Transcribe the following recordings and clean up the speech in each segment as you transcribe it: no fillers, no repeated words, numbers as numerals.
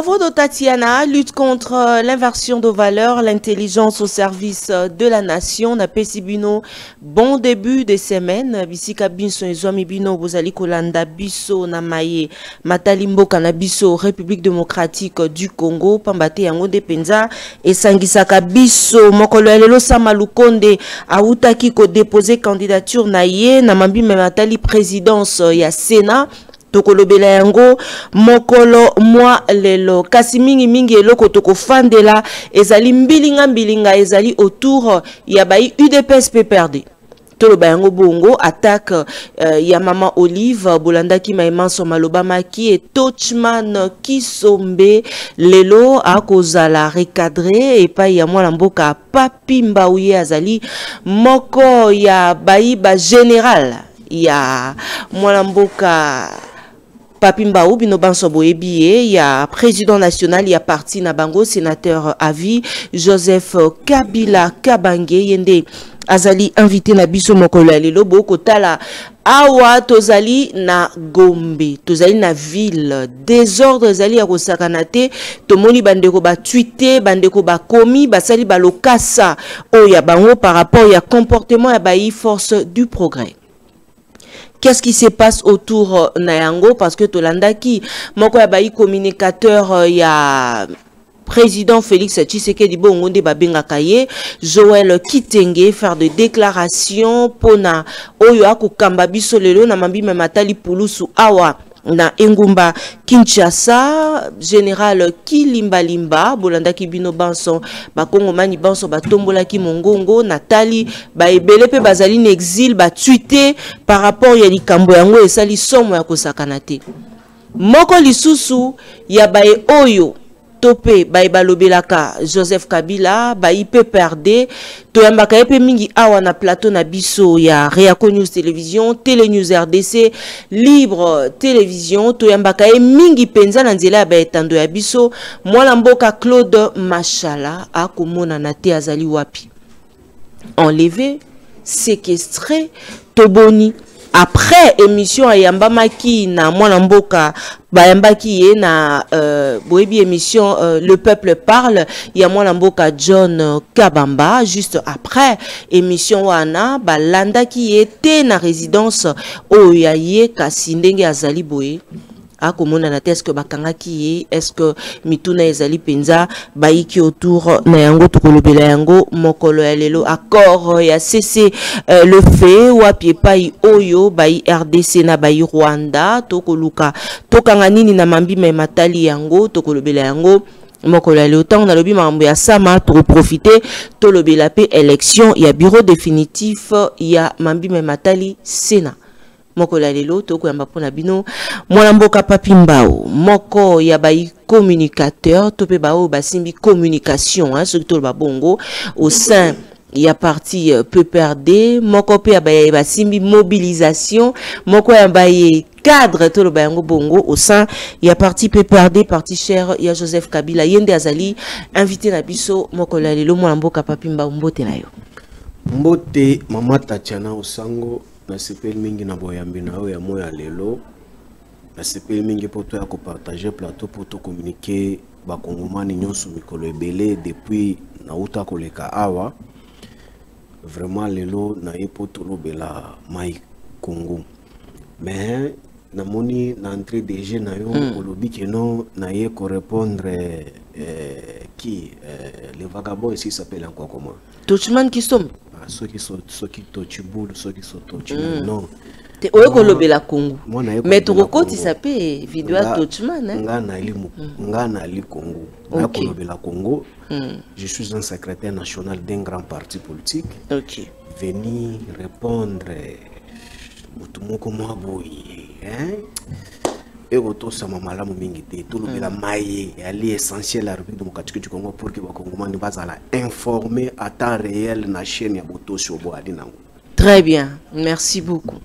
Travaux de Tatiana, lutte contre l'inversion de valeurs, l'intelligence au service de la nation. Na Pesibino, bon début de semaine. Bisika Binso et Zomi Bino, Bozali Kolanda Biso, Namaye, Matalimbo Kanabiso, République démocratique du Congo, Pambate Yango de Penza, et Sangisaka Biso, Mokolo Elelo Samalukonde, Aoutaki ko déposé candidature Naye, Namambi Mematali présidence ya Sénat. Tokolobela yango mokolo mwa lelo kasi mingi eloko toko fandela ezali mbilinga ezali autour ya bai UDPS PPRD toloba yango bongo attaque ya mama Olive bolandaki maimanso maloba maki et Touchman Kisombe lelo akozala recadré et pa ya mwana mboka Papi Mbauye azali moko ya bai ba général ya mwana mboka Papi Mbau bino banso boyebiye, il y a président national, il y a parti Nabango, sénateur à vie, Joseph Kabila Kabange, yende azali invité na biso mokolo lelo boko tala awa tozali na Gombe, tozali na ville, désordre zali ya kosakanate, tomoni bandeko ba tweeté, bandeko ba komi, basali ba lokasa o ya bango par rapport ya comportement ya bayi force du progrès. Qu'est-ce qui se passe autour Nayango? Parce que Tolandaki, moko ya bayi communicateur ya président Félix Tshisekedi Bongonde Babenga Kaye, Joël Kitenge faire des déclarations pona oyo akukamba biso lelo na mambi mematali pulusu awa na Engumba Kinshasa, général Kilimbalimba bolanda kibino banson bakongo mani banson batombola ki mongongo Natali ba ebele pe bazali na exil ba tweeté par rapport ya likambo yango esali somo ya kosakanate moko lisusu ya bae oyo topé ba balobelaka Joseph Kabila ba ipe perdé to yambaka epe mingi awa na plateau na biso ya Reaco News Télévision, Télé News RDC, Libre Télévision to yambaka e mingi penza na nzela ba etando ya biso mwana mboka Claude Machala akomona na te azali wapi enlevé, séquestré, toboni. Après émission à Yambamaki na mwana mboka bayambaki ye na boebi émission Le Peuple Parle ya mwana mboka John Kabamba juste après émission wana balandaki ye te na résidence oyo ya ye kasi ndenge azali boye akomona na est-ce que bakangaki ye est-ce que mituna ezali penza baiki autour na yango tokolobela yango mokolo ya lelo accord ya cessé le fait wapi pai oyo bai RDC na bai Rwanda tokoluka tokanga nini na mambi matali yango tokolobela yango mokolo ya lelo tango na lobi mambo ya sama to profiter tolobela pe élection ya bureau définitif ya mambi matali Sénat moko la lelo toko yamba pona bino mwana mboka Papi Mbau moko ya bayi communicateur tope bao basimbi communication hein surtout le bongo au sein ya parti PPRD moko pe ya bayi basimbi mobilisation moko ya bayi cadre to le bango bongo au sein ya parti PPRD parti cher ya Joseph Kabila yende azali invité na biso moko la lelo mwana mboka Papi Mbau mbote na yo mbote mama Tatiana Osango na sepel mingi na boyambi na yo ya moya lelo na sepel mingi poto ya ko partager plateau poto communiquer ba kongomani nyonso mikolo ebele depuis na uta koleka awa vraiment lelo na poto lobela mai Congo mais na moni na entrée DG na yo olobi que non na ye ko répondre qui le vagabond ici s'appelle encore comment Touchman Kisombe ceux qui sont touchable, ceux qui sont touchable, non. Te oyo lobela Congo. Mais tu recoti s'appelle vidéo Touchman hein. Ngana ali Congo. Na lobela Congo. Je suis un secrétaire national d'un grand parti politique. OK. Venir répondre mutumoko maboyi hein. Et auto sama malamu mingi te tout le maye ali essentiel la République démocratique du Congo pour que les Congolais bazala informer à temps réel na chaîne ya boto shobo ali nango. Très bien, merci beaucoup.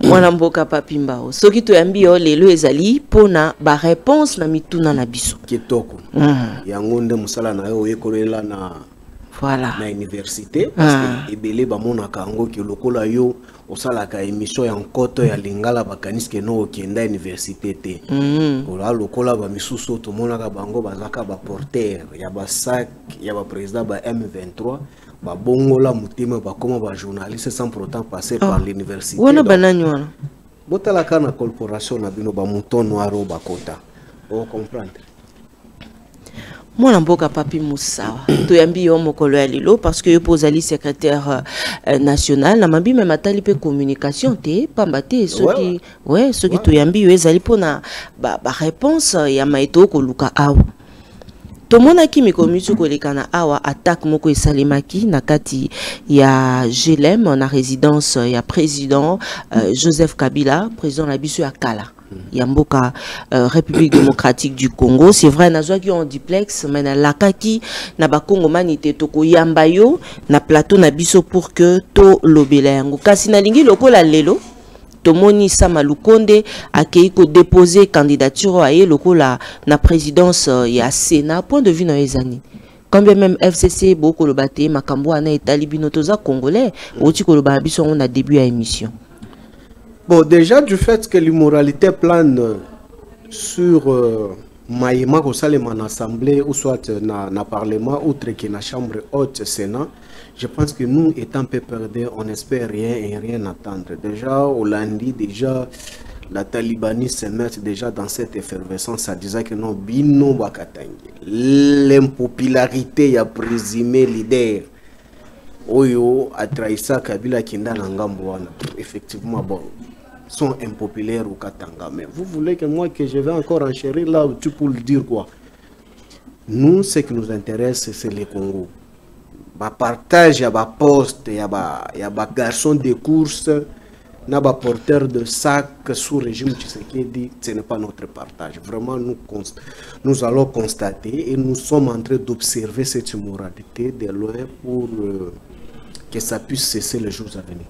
Mwana mboka Papi Mbau soki to yambi yo lelo ezali pona ba réponse na mituna na biso kitoko yango nde musala na yo yekolela na voilà na université parce que ebele ba mona kango ki lokola yo osalaka émission ya nkoto ya lingala bakaniske no okenda université te ola lokola ba misusu to monaka bango bazaka ba porteur ya ba sac ya ba président ba M23 ba bongola mutima ba koma ba journaliste sans pourtant passer par l'université wana bananywana botala kana corporation na bino ba mouton noir o bakota o comprendre Mwana mboka Papi Moussawa toyambi yo mokolo ya lelo parce que yo pozali secrétaire national na mabi même atali pe communication te pamba te soki soki toyambi yo ezali pona ba réponse ya maito ko luka awa tomona ki mikomisu koleka na awa attaque moko esalemaki na kati ya GLM na résidence ya président Joseph Kabila président na biso ya kala Yamboka République démocratique du Congo. C'est vrai, nazwa qui en duplex, mais na lakaki na ba Congo manité toko yambayo na plateau na biso pour que to lobelango. Kasi na lingi lokola lelo tomoni Sama Lukonde akei ko déposer candidature aye lokola na présidence ya Sénat. Point de vue na ezani. Quand bien même FCC boko lo baté makambo ana etali bino toza congolais, oti ko lo ba biso on a début à émission. Bon, déjà du fait que l'immoralité plane sur Maïma Rosalema en assemblée ou soit na parlement, outre que na chambre haute Sénat, je pense que nous, étant peu perdus, on n'espère rien et rien attendre. Déjà, au lundi, déjà, la Talibanie se met déjà dans cette effervescence, ça disait que non, bino bakatangi. L'impopularité, y a présumé leader. Oyo, a trahi ça, Kabila Kinda Nangamboana. Effectivement, bon. Sont impopulaires au Katanga. Mais vous voulez que moi, que je vais encore enchérir là, tu peux le dire quoi? Nous, ce qui nous intéresse, c'est le Congo. Bah, partage, il y a des postes, il y a des garçons de course, il y a des porteurs de sacs sous régime Tshisekedi. Ce n'est pas notre partage. Vraiment, nous allons constater et nous sommes en train d'observer cette immoralité de loin pour que ça puisse cesser les jours à venir.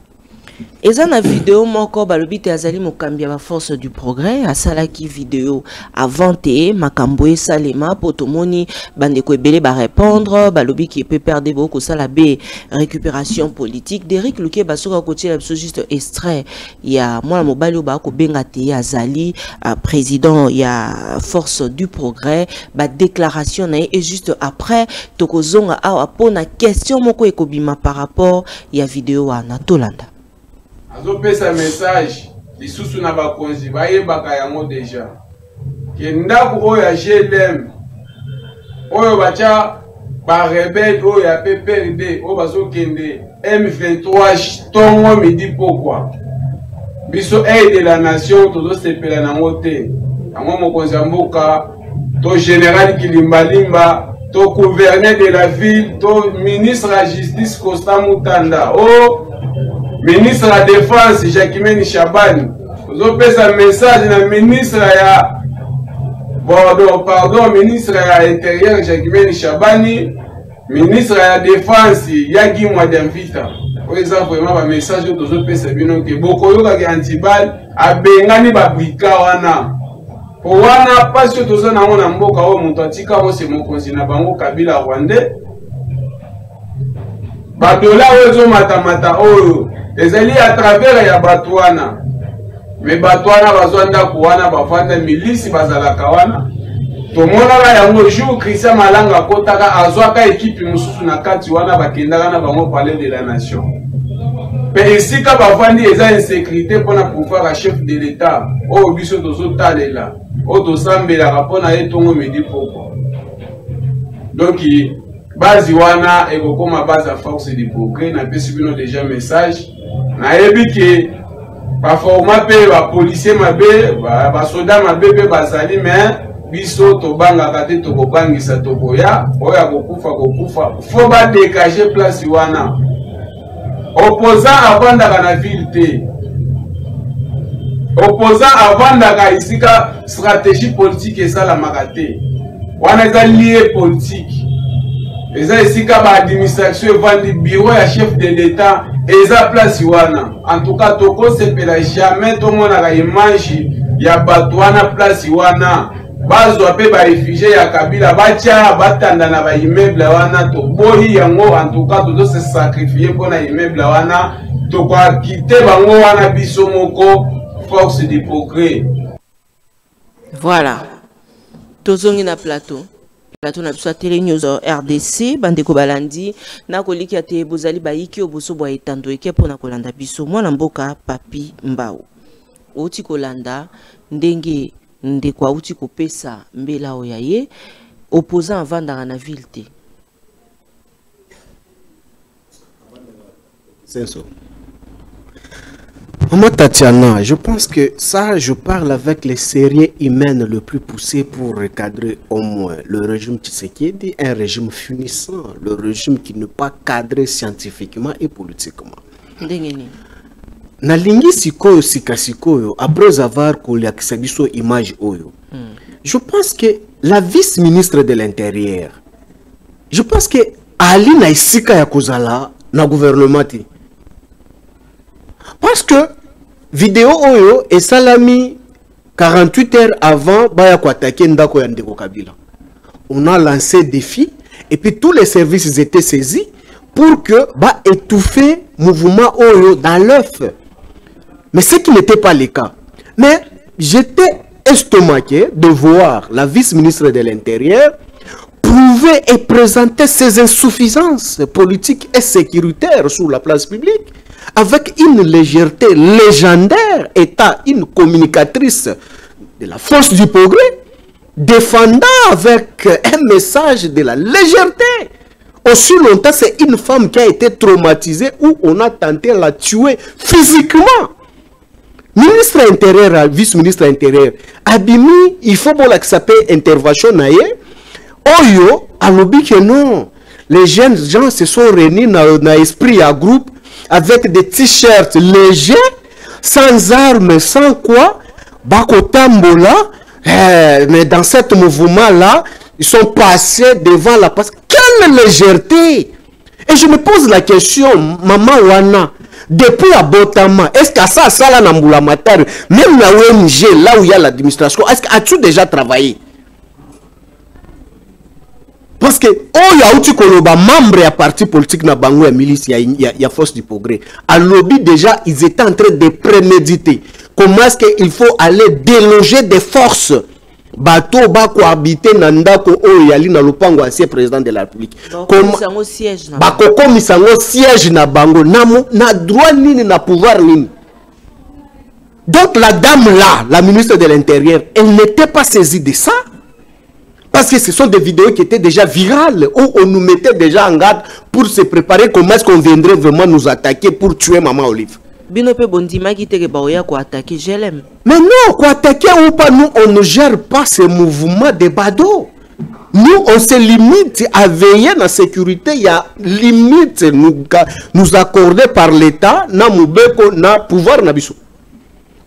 Et ça na vidéo moko balobi te azali mokambi ya force du progrès asalaki vidéo avant te makambo esalema potomoni bandeko ebele ba répondre balobi qui peut perdre beaucoup ça la b récupération politique d'Eric Luke basoka côté la juste extrait ya mwana mobali ba ko benga te azali président ya force du progrès ba déclaration na et juste après tokozonga awa pona question moko ekobima par rapport ya vidéo wana tolanda. Azopesa message lisusu na bakonzi bayebaka yango deja ke ndako oyo ya GLM oyo bacha ba rebelle oyo ya PPRD oyo bazokende M23 tongo midi pokwa biso aide de la nation tozosepela nango te yango mokonzi ya mboka to général Kilimbalimba to gouverneur de la ville to ministre la justice Costa Mutanda ministre de la défense Jacquemaine Chabani vous pesa message na ministre ya pardon ministre ya intérieur Jacquemaine Chabani ministre de la défense Yagi Mwadamvita pour exemple vraiment ba message que pesa bino ke bokoyoka ke antibal abengani ba brika wana po wana pasio tozo na mona mboka o muntu atika o se mokonzi na bango Kabila Rwandais ba dola ozo matamata oyo ezali à travers ya batwana mais batwana bazwanda kuwana bafanda milisi bazalaka wana tomona la yango jour Christian Malanga kotaka azwaka équipe mususu na kati wana bakendaka na bango palais de la nation mais ici ka bafandi eza insécurité pona pouvoir à chef de l'état o biso tozotalela o tosambela rapona etongo medi poko donc base wana ekokoma base à force du progrès na pesi bino déjà message na ebiki ba forma pe ba policier mabe ba soda mabe pe bazali mais biso to banga kate to kobangisa to boya oya kokufa faut ba dégager place wana opposant avanda na ville te opposant avanda ka isika stratégie politique et ça la makate wana za lié politique eza esika ba administration vandi bureau ya chef de l'état eza place wana en tout cas toko sepela jamais to mona ka image ya bato wana place wana bazwa pe ba réfugié ya Kabila batia batanda na ba immeuble wana to boyi yango en tout cas to se sacrifier pour na immeuble wana to kwa quitter bango wana biso moko force du progrès. Voilà. Tozongi na plateau na biso télé news RDC bandeko balandi na koliki ate bozali bayiki oboso bwa etando eke pona kolanda biso mwana mboka Papi Mbao oti kolanda ndenge ndeko auti kopesa mbela oya ye opposant avandaka na ville te. C'est ça. Maman Tatiana, je pense que ça, je parle avec les séries humaines le plus poussées pour recadrer au moins le régime Tshisekedi, un régime finissant, le régime qui n'est pas cadré scientifiquement et politiquement. Nalingi sikoyo sikasikoyo, après avoir collé biso image oyo. Je pense que la vice-ministre de l'Intérieur, je pense que Ali na isika ya kozala na gouvernement. Parce que vidéo oyo et salami 48 heures avant baya ko attaquer ndako ya Ndeko Kabila. On a lancé défi et puis tous les services étaient saisis pour que ba étouffer mouvement oyo dans l'œuf. Mais ce qui n'était pas le cas. Mais j'étais estomaqué de voir la vice-ministre de l'Intérieur prouver et présenter ses insuffisances politiques et sécuritaires sur la place publique avec une légèreté légendaire, étant une communicatrice de la force du progrès, défendant avec un message de la légèreté. Aussi longtemps, c'est une femme qui a été traumatisée où on a tenté de la tuer physiquement. Ministre intérieur, vice-ministre intérieur, Abimi, il faut que ça s'appelle intervention naïe. Oyo, alobi que non. Les jeunes gens se sont réunis dans l'esprit à groupe avec des t-shirts légers, sans armes, sans quoi. Bakotambola, mais dans ce mouvement-là, ils sont passés devant la place. Quelle légèreté! Et je me pose la question, Maman Wana, depuis à Botama, est-ce qu'à ça là, Namboula Matar, même la ONG, là où il y a l'administration, est-ce que as-tu déjà travaillé? Parce que, oh, il y a outil koloba, membre à parti politique na bango ya milice, il y a force du progrès. À lobby, déjà, ils étaient en train de préméditer. Comment est-ce qu'il faut aller déloger des forces? Bateau ba cohabiter nandako o yali na lopango ancien président de la République. Comme siège na. Bakoko misango siège na bango na droit nini na pouvoir nini. Donc la dame là, la ministre de l'Intérieur, elle n'était pas saisie de ça. Parce que ce sont des vidéos qui étaient déjà virales, où on nous mettait déjà en garde pour se préparer comment est-ce qu'on viendrait vraiment nous attaquer pour tuer Maman Olive. Binope Bondima qui te baoya ko attaquer, je l'aime. Mais non, quoi attaquer ou pas, nous on ne gère pas ces mouvements de bado. Nous on se limite à veiller dans la sécurité, il y a limite nous accorder par l'État, na moubeko, na pouvoir na biso.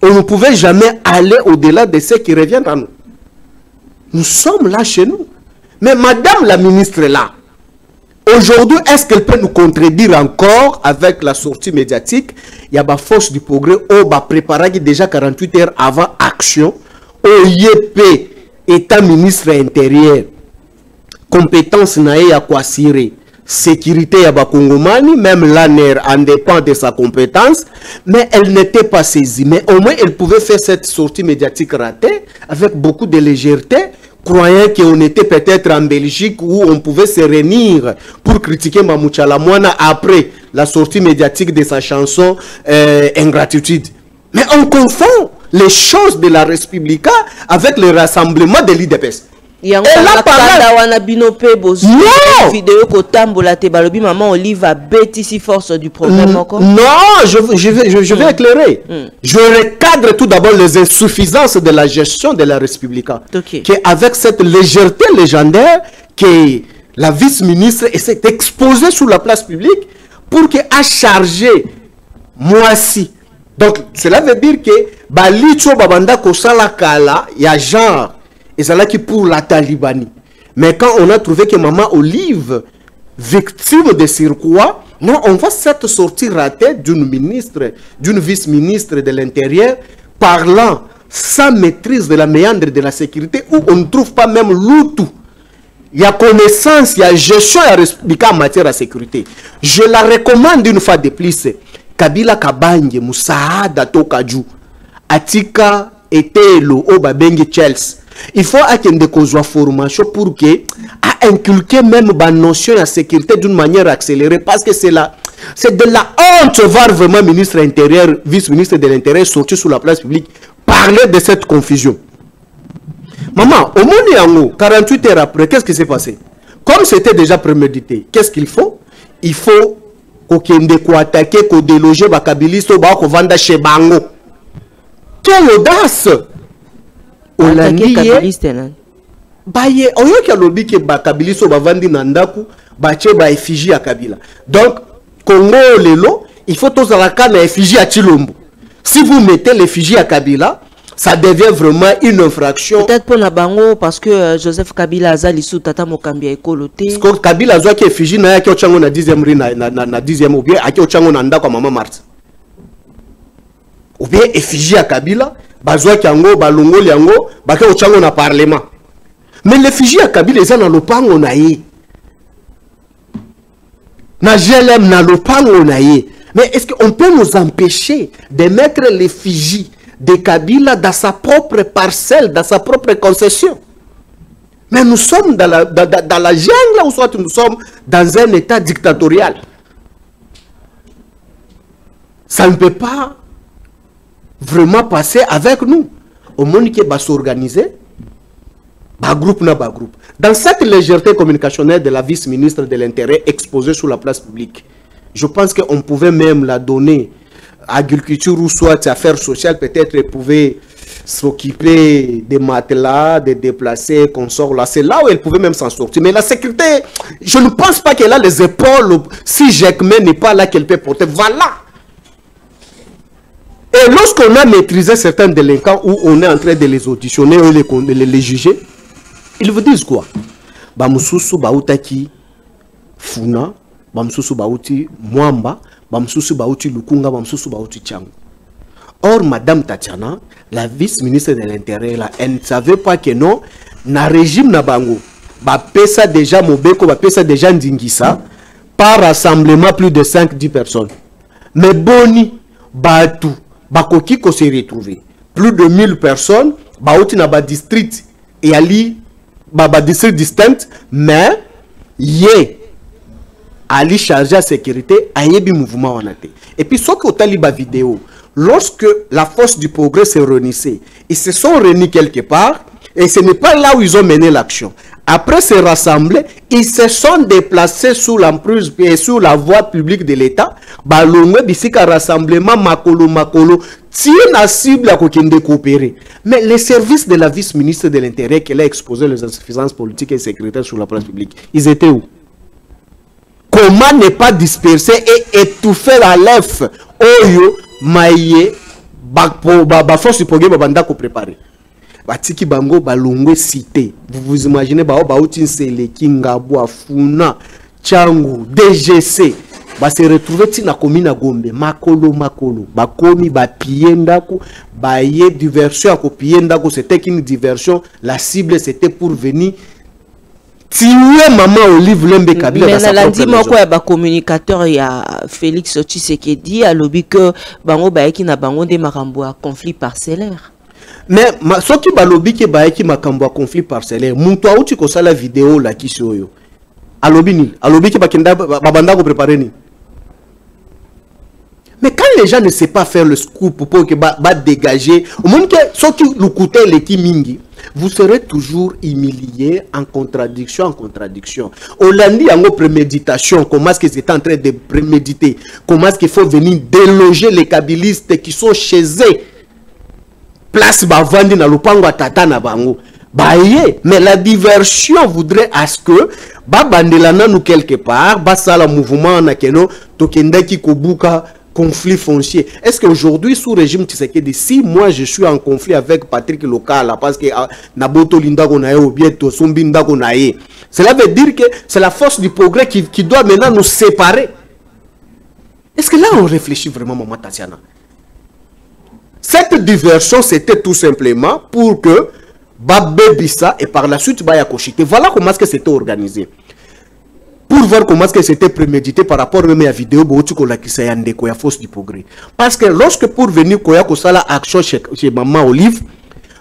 On ne pouvait jamais aller au-delà de ce qui revient à nous. Nous sommes là chez nous. Mais Madame la ministre est là. Aujourd'hui, est-ce qu'elle peut nous contredire encore avec la sortie médiatique? Il y a la force du progrès, on va préparer déjà 48 heures avant action. Au YP, État ministre intérieur, compétence nae à quoi cirer. Sécurité à Bakongomani, même l'ANER en dépend de sa compétence, mais elle n'était pas saisie. Mais au moins, elle pouvait faire cette sortie médiatique ratée avec beaucoup de légèreté, croyant qu'on était peut-être en Belgique où on pouvait se réunir pour critiquer Mamoucha Lamouana après la sortie médiatique de sa chanson Ingratitude. Mais on confond les choses de la Respublica avec le rassemblement de l'IDPS. Et là, vidéo Maman Olive a bêtisi force du problème encore. Non, je vais éclairer. Je recadre tout d'abord les insuffisances de la gestion de la Respublica. Okay. Avec cette légèreté légendaire que la vice-ministre s'est exposée sur la place publique pour qu'elle a chargé Moissi. Donc, cela veut dire que Balicho Babanda Kosala Kala, il y a genre. Et c'est là qui pour la Talibanie. Mais quand on a trouvé que Maman Olive, victime de circuit, non, on voit cette sortie ratée d'une ministre, d'une vice-ministre de l'Intérieur, parlant sans maîtrise de la méandre de la sécurité, où on ne trouve pas même l'outou. Il y a connaissance, il y a gestion, il y a en matière de sécurité. Je la recommande une fois de plus. Kabila Kabange, Moussaada Tokaju, Atika Etelo, Obabengi Chelsea. Il faut qu'il y ait formation pour que à inculquer même la notion de sécurité d'une manière accélérée, parce que c'est de la honte de voir vraiment ministre intérieur, vice-ministre de l'Intérieur sortir sur la place publique, parler de cette confusion. Maman, au monde 48 heures après, qu'est-ce qui s'est passé? Comme c'était déjà prémédité, qu'est-ce qu'il faut? Il faut qu'on attaque, qu'on déloge, qu'on kabiliste, qu'on vende chez Bango. Quelle audace! Attaquer kabiliste, baye oyoki alobi ke bakabiliso bavandi na ndaku bache ba effigie ya Kabila. Donc Congo lelo, il faut tous la effigie à Chilombo. Si vous mettez l'effigie à Kabila, ça devient vraiment une infraction. Peut-être pour la bango parce que Joseph Kabila azali sous tata mokambia ekoloté. Parce que Kabila azwa ki effigie na yaki ochango na 10e ri na 10e ou bien aki ochango na ndako mama Marthe. Ou bien effigie à Kabila, bazwa ki yango balongoli yango, bake ochango na parlement. Mais l'effigie à Kabila eza na lopango na ye. Na GLM na lopango na ye. Mais est-ce qu'on peut nous empêcher de mettre l'effigie de Kabila dans sa propre parcelle, dans sa propre concession? Mais nous sommes dans la jungle, ou soit nous sommes dans un état dictatorial. Ça ne peut pas vraiment passer avec nous. Au monde qui va s'organiser, groupe na groupe. Dans cette légèreté communicationnelle de la vice-ministre de l'Intérieur exposée sur la place publique, je pense qu'on pouvait même la donner à agriculture ou soit affaires sociales, peut-être elle pouvait s'occuper des matelas, de déplacer, consorts là. C'est là où elle pouvait même s'en sortir. Mais la sécurité, je ne pense pas qu'elle a les épaules. Si Jacquemin n'est pas là, qu'elle peut porter. Voilà. Et lorsqu'on a maîtrisé certains délinquants où on est en train de les auditionner ou les juger, ils vous disent quoi? Bamususu bautaki Funa, Bamususu bauti Mwamba, Bamususu bauti Lukunga, Bamususu bauti Changu. Or, Madame Tatiana, la vice-ministre de l'Intérieur, elle ne savait pas que non, na régime na bango, pesa déjà Mobeko, pesa déjà Ndingisa, par rassemblement plus de 5-10 personnes. Mais Boni, Batou, Bakoki ko s'est retrouvé. Plus de 1000 personnes, bauti na ba district et ali Baba district distinct, mais yé Ali chargé à sécurité a yebi mouvement en athée. Et puis ce que taliba vidéo, lorsque la force du progrès s'est réunissée, ils se sont réunis quelque part et ce n'est pas là où ils ont mené l'action. Après se rassembler, ils se sont déplacés sous l'emprise et sous la voie publique de l'État. Balongwe bisika rassemblement makolo tient la cible à kokende coopérer. Mais les services de la vice-ministre de l'Intérieur qui a exposé les insuffisances politiques et sécuritaires sur la place publique, ils étaient où? Comment ne pas disperser et étouffer la lèvre oyo maye ba force du progrès babanda ko préparer. Batiki bango balongwe cité. Vous vous imaginez baoutin Seleki, Ngabwa, Funa, Changu, DGC. Se retrouver tina komina Gombe, makolo, bakomi, piendako, baye diversion ako piendako, c'était qu'une diversion. La cible c'était pour venir tuer maman Olive Lembe Kabila. Mais na lundi moko ya ba communicateur ya Félix Tshisekedi a lobby que bango baeki na bango de makambo a conflit parcellaire. Mais ce qui va lobby que baeki makambo a conflit parcellaire, muntu auti ko sala vidéo la kisoyo. A lobby que bakenda babanda ko préparer ni. Mais quand les gens ne savent pas faire le scoop pour que va dégager, au moment que ceux qui nous coûtent les mingi, vous serez toujours humilié en contradiction. Hollandi a une préméditation, comment est-ce qu'ils étaient en train de préméditer, comment est-ce qu'il faut venir déloger les kabilistes qui sont chez eux. Place bavandi na lupango atata na bango. Mais la diversion voudrait à ce que babandelana nous quelque part, basala mouvement na keno tokendaki kobuka conflit foncier. Est-ce qu'aujourd'hui, sous régime Tshisekedi, si moi je suis en conflit avec Patrick Local, parce que Naboto Linda Gonae ou bien Tosumbi Linda Gonae, cela veut dire que c'est la force du progrès qui doit maintenant nous séparer. Est-ce que là on réfléchit vraiment, Maman Tatiana? Cette diversion, c'était tout simplement pour que Babébissa et par la suite Baya Kochité. Voilà comment est-ce que c'était organisé. Pour voir comment est-ce que c'était prémédité par rapport même à la vidéo qui a force du progrès. Parce que lorsque pour venir Koya Kosala action chez Maman Olive,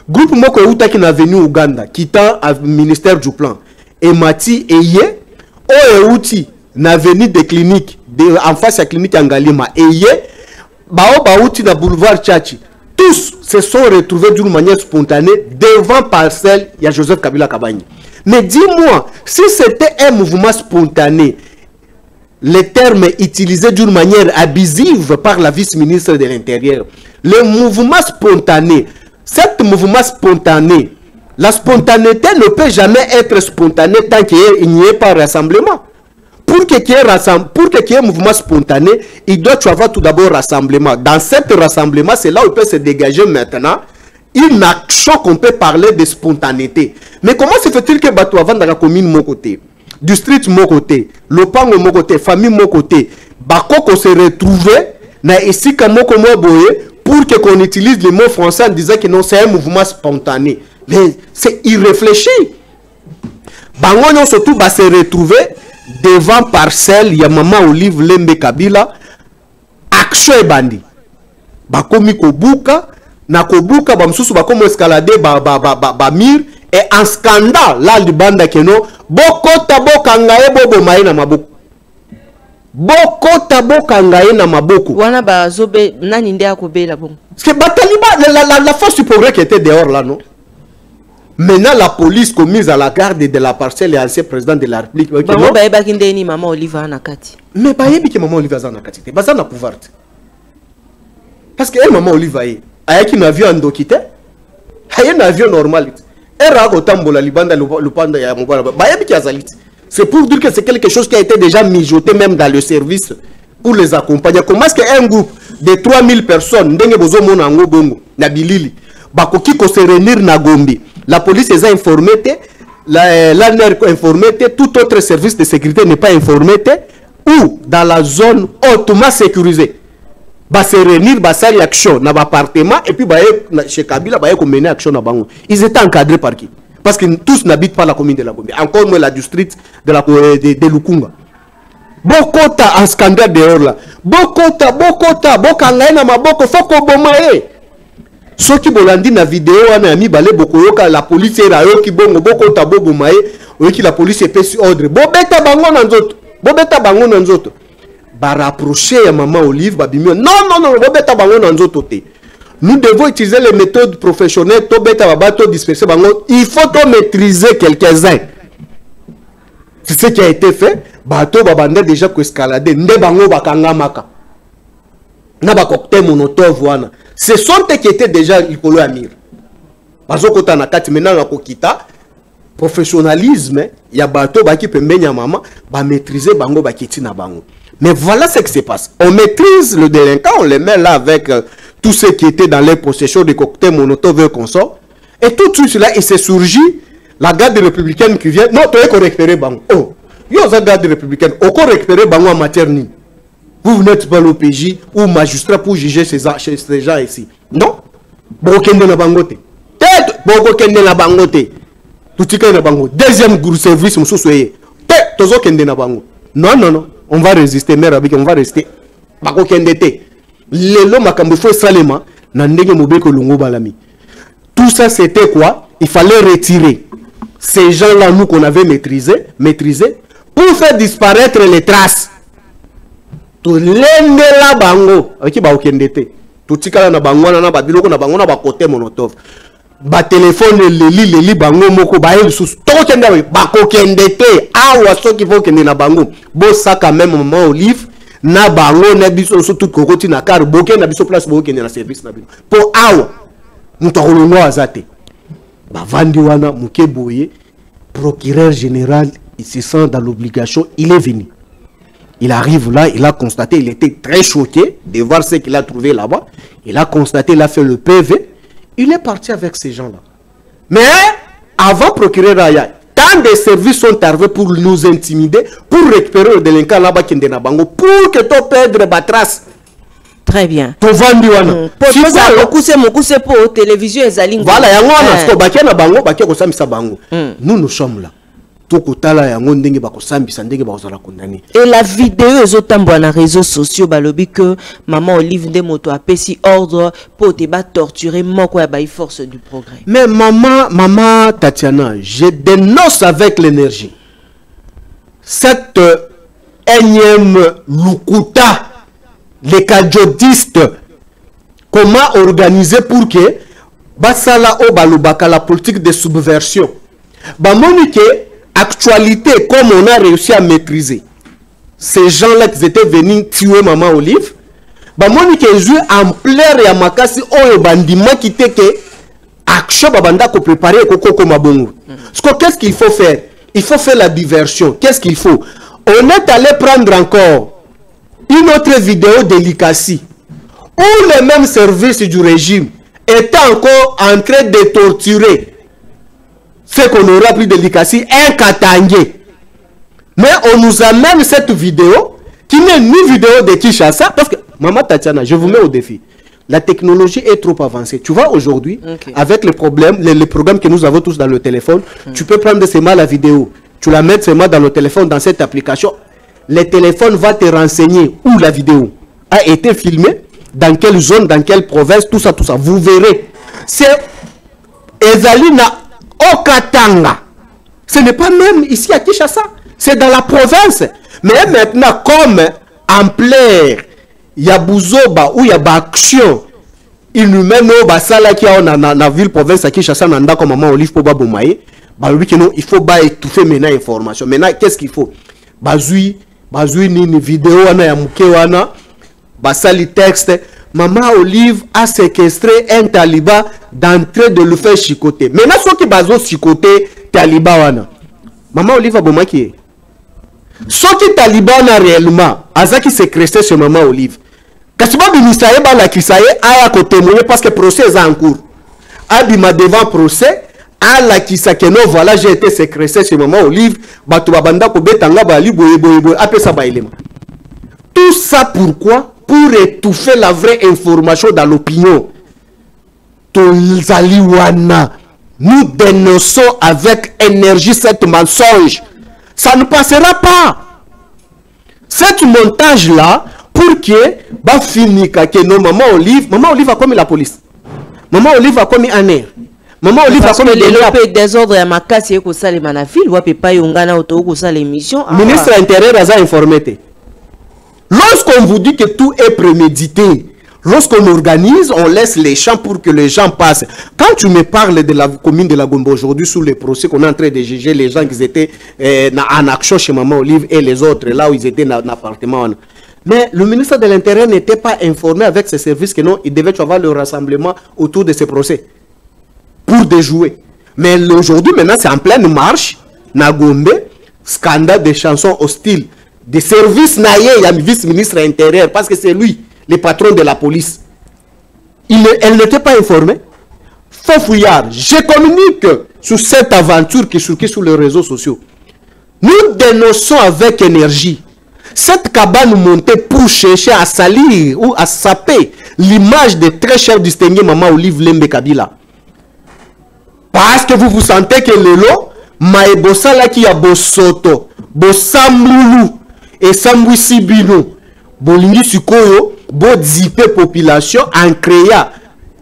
groupe Moko Outa qui n'a venu au Ouganda, quittant le ministère du plan, et Mati et Yé, Outi n'a venu des cliniques, en face à la clinique Angalima, et Yé, Bao Baouti na boulevard Tchachi. Tous se sont retrouvés d'une manière spontanée devant parcelle, il y a Joseph Kabila Kabani. Mais dis-moi, si c'était un mouvement spontané, les termes utilisés d'une manière abusive par la vice-ministre de l'Intérieur, le mouvement spontané, cet mouvement spontané, la spontanéité ne peut jamais être spontanée tant qu'il n'y ait pas rassemblement. Pour qu'il y ait un mouvement spontané, il doit y avoir tout d'abord rassemblement. Dans cet rassemblement, c'est là où il peut se dégager maintenant une action qu'on peut parler de spontanéité. Mais comment se fait-il que Bato avant dans la commune mon côté, district mon côté, Lopango mon côté, famille mon côté, Bako qu'on se retrouvait na ici comme pour que qu'on utilise le mot français en disant que non c'est un mouvement spontané. Mais c'est irréfléchi. Bango surtout va se retrouver devant parcelle, il y a Maman Olive Lembe Kabila, action et bandi. Bakomi Kobuka, na Kobuka, bamsusu bakomo escalader ba mir, et en scandale, là, le banda keno, boko tabo kangaye bobo maye na maboko. Boko tabo kangaye na maboko. Wana ba zobe, nani nde akobe la bon. Parce que Bataliba, la force du progrès qui était dehors là, non? Maintenant, la police commise à la garde de la parcelle et ancien président de la République. Mais Maman Oliva Nakati. Mais pas que Maman Oliva Nakati. C'est pas pouvoir. Parce que Maman Oliva est un avion endokité. Un avion normal. C'est pour dire que c'est quelque chose qui a été déjà mijoté même dans le service pour les accompagner. Comment est-ce qu'un groupe de 3000 personnes, se réunir na Gombi, la police les a informés, l'ANR informé, tout autre service de sécurité n'est pas informé, ou dans la zone hautement sécurisée. Bah se réunir, bah ça action dans l'appartement et puis bah chez Kabila bah mener action na bango. Ils étaient encadrés par qui? Parce que tous n'habitent pas la commune de la Gombe. Encore moins la district de la de Lukunga. Bokota en scandale dehors là. Bokota, bokangaye na maboko foko bomaye. Ce qui bolandi na vidéo ana mi balé bokoyoka la police era yo ki bongo bokota bobomaye, oyoki la police epesi ordre. Bobeta bango na nzoto. Bobeta bango na nzoto. Ba rapprocher ya Maman Olive babimio. Non, bobeta bango na nzoto te. Nous devons utiliser les méthodes professionnelles. Il faut maîtriser quelques-uns. C'est ce qui a été fait. Bateau babanda déjà ko escalader. Nde bango bakanga maka. Na ba cocktail monotov wana. Ce sont eux qui étaient déjà likolo amir. Bazo kota na kati maintenant na kokita. Professionnalisme ya bateau baki pembeni ya mama ba maîtriser bango bakiti na bango. Mais voilà ce qui se passe. On maîtrise le délinquant, on le met là avec tous ceux qui étaient dans les possessions de cocktails Molotov et consorts. Et tout de suite là, il s'est surgi la garde républicaine qui vient. Non, tu as récupéré Bango. Oh, il y a une garde républicaine. On peut récupérer Bango en matière ni. Vous n'êtes pas l'OPJ ou magistrat pour juger ces gens ici. Non. Bokende na bangote. Tête, Bokende na bangote. Tout na bango. Deuxième groupe service, monsieur soyez. Tête, tozo kende na bango. Non. On va résister, mère avec on va rester. Tout ça c'était quoi? Il fallait retirer ces gens-là nous qu'on avait maîtrisés pour faire disparaître les traces. Tout l'engela bango, qui ba okendete. Tout tika na bango na ba biloko na bango na ba côté monotov. Ba téléphone les bango moko ba el sous to kenda ba ko kendete awa so ki faut kende na bango bo saka même Maman Olive na bango na biso so tout kokoti na car boke na biso place bo kende na service na bino po awa muto kolongo azate ba vandi wana muke boye procureur général il se sent dans l'obligation, il est venu, il arrive là, il a constaté, il était très choqué de voir ce qu'il a trouvé là-bas, il a constaté, il a fait le PV. Il est parti avec ces gens-là. Mais avant procureur Raya, tant des services sont arrivés pour nous intimider, pour récupérer le délinquant là-bas qui est dans Bango, pour que tu perdes ma trace. Très bien. Tovandi wana. Mokuse po télévision ezali. Voilà, yango wana sko bakia na bango, bakia ko sambisa bango. Nous sommes là. Tokotala yango ndenge ba ko sambisa ndenge ba kozala condamné. Et la vidéo ezotambwa na réseaux sociaux balobi que maman Olive nde moto apesi ordre pour te ba torturer moko ya ba force du progrès. Mais maman Tatiana, je dénonce avec l'énergie cette énième lukuta, les kajodistes, comment organiser pour que basala o balobaka la politique de subversion. Ba monique actualité comme on a réussi à maîtriser. Ces gens-là qui étaient venus tuer maman Olive, ba monique joue ampleur ya makasi oyo bandima qui te que action babanda ko préparer koko mabongo. Qu'est-ce qu'il faut faire? Il faut faire la diversion. Qu'est-ce qu'il faut? On est allé prendre encore une autre vidéo de l'ICACI où le même service du régime était encore en train de torturer ce qu'on aurait appris de l'ICACI, un Katangé. Mais on nous amène cette vidéo qui n'est ni vidéo de Kinshasa, parce que, Maman Tatiana, je vous mets au défi. La technologie est trop avancée. Tu vois, aujourd'hui, avec les problèmes, les programmes que nous avons tous dans le téléphone, tu peux prendre seulement la vidéo. Tu la mets seulement dans le téléphone, dans cette application. Le téléphone va te renseigner où la vidéo a été filmée, dans quelle zone, dans quelle province, tout ça, tout ça. Vous verrez. C'est Ezalina Okatanga. Ce n'est pas même ici à Kinshasa. C'est dans la province. Mais maintenant, comme ampleur, il y a Bouzoba ou il y a Action, il nous mène au Basala qui a la ville province à Kinshasa, nanda comme maman Olive pour Baboumaye. Il faut étouffer maintenant l'information. Maintenant, qu'est-ce qu'il faut? Bazoui ni vidéo wana ya muke wana, basali texte. Maman Olive a séquestré un taliban d'entrée de le faire chicoter. Maintenant, ceux qui bazo chicoter taliban wana, Maman Olive a bomaki. Ceux qui taliban a réellement, azaki séquestré chez Maman Olive. Kasiba binisaye ba la kisaye aya ko témoigner parce que procès est en cours. Abima devant procès. À la Kisakeno, voilà, j'ai été séquestré chez Maman Olive, Batouabanda Kobetanga Bali, Boye, après ça, tout ça pourquoi? Pour étouffer la vraie information dans l'opinion. Tolzaliwana, nous dénonçons avec énergie cette mensonge. Ça ne passera pas. Cet montage-là, pour que, bah, fini, que nos Maman Olive a commis la police. Maman Olive a commis un air. Maman Olive a commis le désordre à Makasi et Kosale Manafil, ou à Pepa Yongana Auto Kosale émission. Ministre intérieur a informé. Lorsqu'on vous dit que tout est prémédité, lorsqu'on organise, on laisse les champs pour que les gens passent. Quand tu me parles de la commune de la Gombe aujourd'hui, sous le procès qu'on est en train de juger les gens qui étaient en action chez Maman Olive et les autres, là où ils étaient dans l'appartement. Mais le ministre de l'Intérieur n'était pas informé avec ses services que non, il devait avoir le rassemblement autour de ces procès pour déjouer. Mais aujourd'hui, maintenant, c'est en pleine marche. Nagombe, scandale de chansons hostiles. Des services naïe, il y a le vice-ministre intérieur, parce que c'est lui, le patron de la police. Elle n'était pas informée. Faux fouillard, je communique sur cette aventure qui circule sur les réseaux sociaux. Nous dénonçons avec énergie cette cabane montée pour chercher à salir ou à saper l'image de très cher distingué Maman Olive Lembe Kabila. Parce que vous vous sentez que le lot, Maebosa qui a Bosoto, Bosamboulou et Sambouissi Bino, Bolingi Sukoyo, Bodzipe population en créant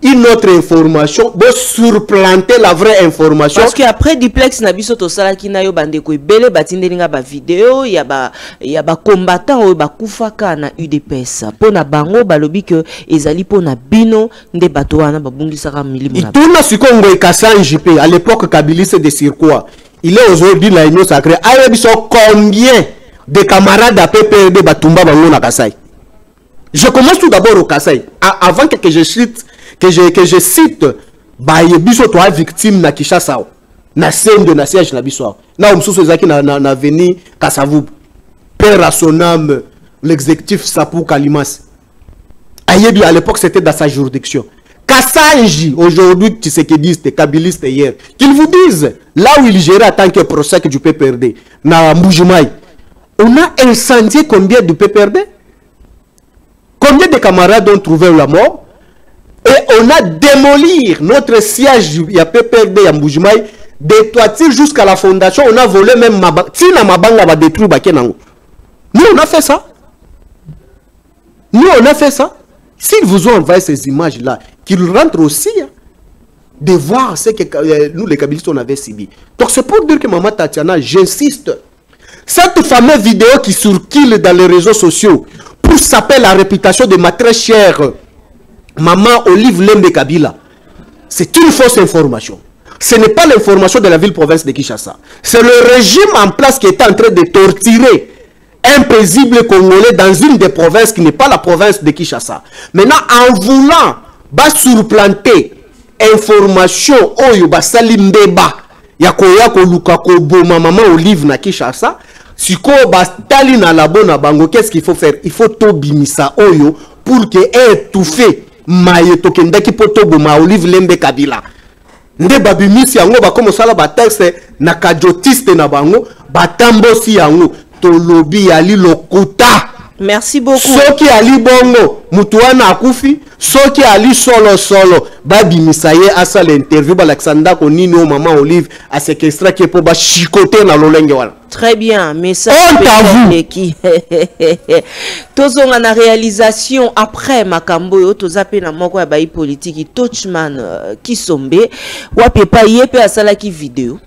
une autre information, pour surplanter la vraie information. Parce qu'après Duplex Nabiso Tosala qui n'a yo bandeko bele batindelinga ba vidéo, il y a ba combattant ou ba kufaka na UDPS. Pona bango balobi que ezali pona bino nde bato wana babungi saka milimo na. Ituna sikongo ekasa JP à l'époque Kabilis de Circois. Il est aujourd'hui la union sacrée. Ayebiso combien de camarades à PPRD batumba bango na Kasai. Je commence tout d'abord au Kasai. Avant que je cite que je cite biso toi victime na Kinshasa na scène de na siège na biso na umsusu ezaki na veni Kasavubu père à son âme l'exécutif Sapou Kalimas ayebi à l'époque c'était dans sa juridiction. Kassanji aujourd'hui Tshisekidiste Kabiliste hier qu'ils vous disent là où il gérait en tant que procès du PPRD na Mbujimai on a incendié combien de PPRD. Combien de camarades ont trouvé la mort? Et on a démoli notre siège, il y a PPRD, il y a Mboujimai, des toitures jusqu'à la fondation. On a volé même Mabanga. Si Mabanga va détruire Bakenango. Nous, on a fait ça. Nous, on a fait ça. S'ils vous ont envoyé ces images-là, qu'ils rentrent aussi, hein, de voir ce que nous, les Kabylistes, on avait subi. Donc, c'est pour dire que Maman Tatiana, j'insiste, cette fameuse vidéo qui circule dans les réseaux sociaux pour saper la réputation de ma très chère Maman Olive Lembe Kabila, c'est une fausse information. Ce n'est pas l'information de la ville-province de Kinshasa. C'est le régime en place qui est en train de torturer un paisible Congolais dans une des provinces qui n'est pas la province de Kinshasa. Maintenant, en voulant surplanter information oyo basali mbeba ya koya ko luka ko boma Maman Olive na Kinshasa, siko bastali na labo na bango, qu'est-ce qu'il faut faire? Il faut tobimisa oyo pour que étouffer maye tokendaki poto boma Olive Lembe Kabila. Nde babimisi yango bakomo sala ba texte na kajotiste na bango batambosi yango tolobi ali lokuta. Merci beaucoup. Soki ali bongo mutuana akufi, soki ali solo babimisa ye asa l'interview ba Alexandra Konino Maman Olive a séquestré qui pour ba chicoter na lolenge wala. Très bien, mais ça qui tozonga na réalisation après makambo yo tozape na moko ya bayi politique Touchman Kisombe wapi pa yepe asala ki vidéo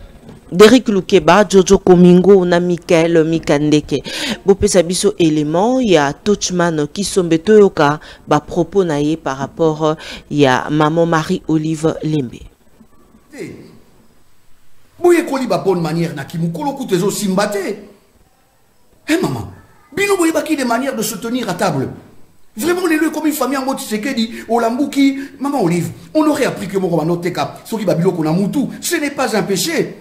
Derek Lukeba, Jojo Komingo, na Michael Mikandeke. Bopesa biso élément, il y a Touchman Kisombe toyoka ba propos na ye par rapport ya Maman Marie Olive Lembe. Boye koli ba bonne manière na kimukolo kutezo simbate. Eh maman, bino boye ba ki des manières de se tenir à table. Vraiment les deux comme une famille en mode Tshisekedi, Olambuki, Maman Olive, on aurait appris que mon noteka, soki babilo kona mutu, ce n'est pas un péché.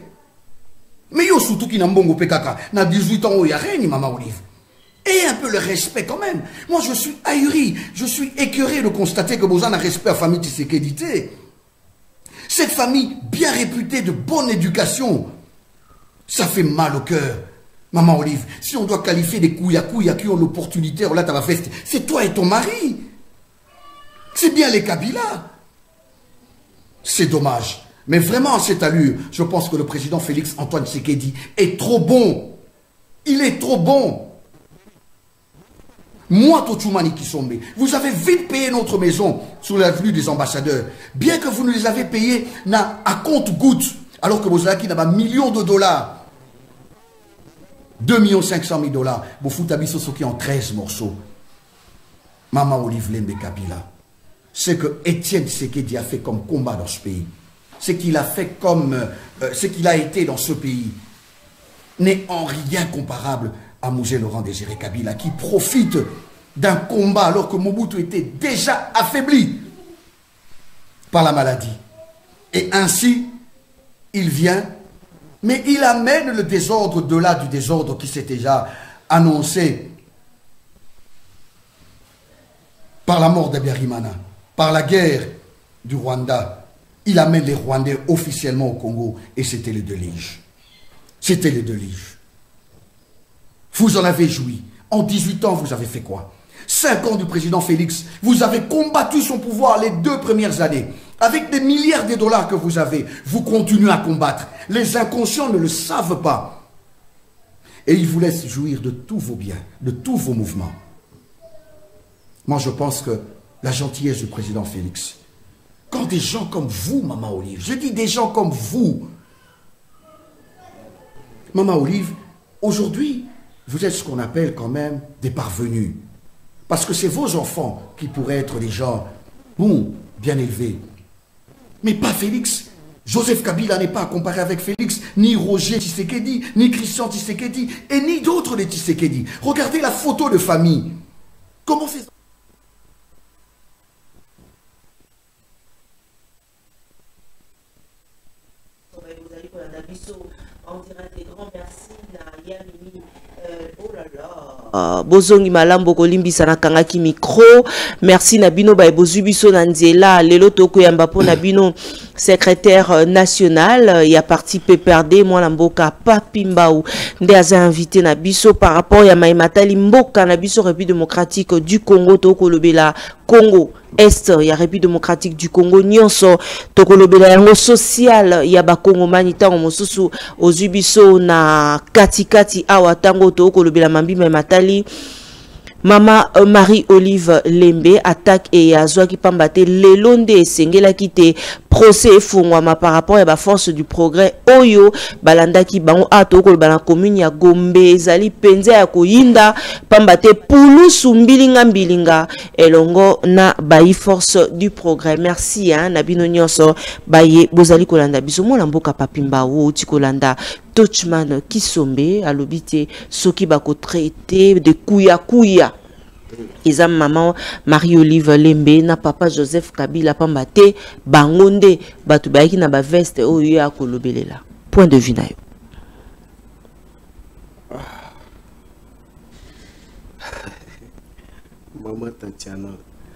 Mais yo surtout qui n'a mbongo pekaka, na 18 ans il y a rien Maman Olive. Et un peu le respect quand même. Moi je suis ahuri, je suis écœuré de constater que Bozan a respect à la famille Tshisekedi. Cette famille bien réputée de bonne éducation, ça fait mal au cœur. Maman Olive, si on doit qualifier des couilles qui ont l'opportunité, là t'as la fête, c'est toi et ton mari. C'est bien les Kabila. C'est dommage. Mais vraiment, à cette allure, je pense que le président Félix Antoine Tshisekedi est trop bon. Il est trop bon. Moi, Tochumani Kisombe, vous avez vite payé notre maison sous l'avenue des ambassadeurs. Bien que vous nous les avez payés à compte-gouttes, alors que vous avez qui millions de dollars. 2 500 000 $. Vous foutez Soki en 13 morceaux. Maman Olive Lembe Kabila. Ce que Étienne Tshisekedi a fait comme combat dans ce pays, ce qu'il a fait comme ce qu'il a été dans ce pays, n'est en rien comparable à Mouzé Laurent Désiré Kabila, qui profite d'un combat alors que Mobutu était déjà affaibli par la maladie. Et ainsi, il vient, mais il amène le désordre au-delà du désordre qui s'est déjà annoncé par la mort d'Abiyarimana, par la guerre du Rwanda. Il amène les Rwandais officiellement au Congo et c'était les déluge. C'était les déluge. Vous en avez joui. En 18 ans, vous avez fait quoi? 5 ans du président Félix, vous avez combattu son pouvoir les 2 premières années. Avec des milliards de dollars que vous avez, vous continuez à combattre. Les inconscients ne le savent pas. Et ils vous laissent jouir de tous vos biens, de tous vos mouvements. Moi, je pense que la gentillesse du président Félix, quand des gens comme vous, Maman Olive, je dis des gens comme vous, Maman Olive, aujourd'hui, vous êtes ce qu'on appelle quand même des parvenus. Parce que c'est vos enfants qui pourraient être des gens, bien élevés. Mais pas Félix. Joseph Kabila n'est pas à comparer avec Félix, ni Roger Tshisekedi, ni Christian Tshisekedi, et ni d'autres des Tshisekedi. Regardez la photo de famille. Comment c'est ça? On dirait des grands merci, Yamini. Oh là là. bozongi malambo kolimbisa na kangaki micro. Merci na bino ba bozwi biso na nzela lelo toko yamba po na bino secrétaire national ya parti PPRD mwana mboka Papi Mbau nde aza invité na biso par rapport ya maimatali mboka na biso République démocratique du Congo toko lobela Congo Est ya République démocratique du Congo nyonso toko lobela yango social ya ba Congo manita mosusu ozwi biso na katikati awa tango toko lobela mambi maimatali Mama Marie-Olive Lembe attaque et azwa ki pambate lelonde esengela kite procès fungwama par rapport à la force du progrès oyo balanda ki bango atoko bala commune ya Gombe ezali penza ya koyinda pambate pulu sumbilinga mbilinga elongo na bayi force du progrès. Merci hein na bino nyonso baye bozali kolanda biso mona mboka Papi Mbau tikolanda Touchman Kisombe alobite soki bako traité de kuya Eza maman Marie-Olive Lembe na papa Joseph Kabila pambate bangonde batu baiki na ba veste oyo ya kolobelela. Point de vue na yo. Maman Tatiana.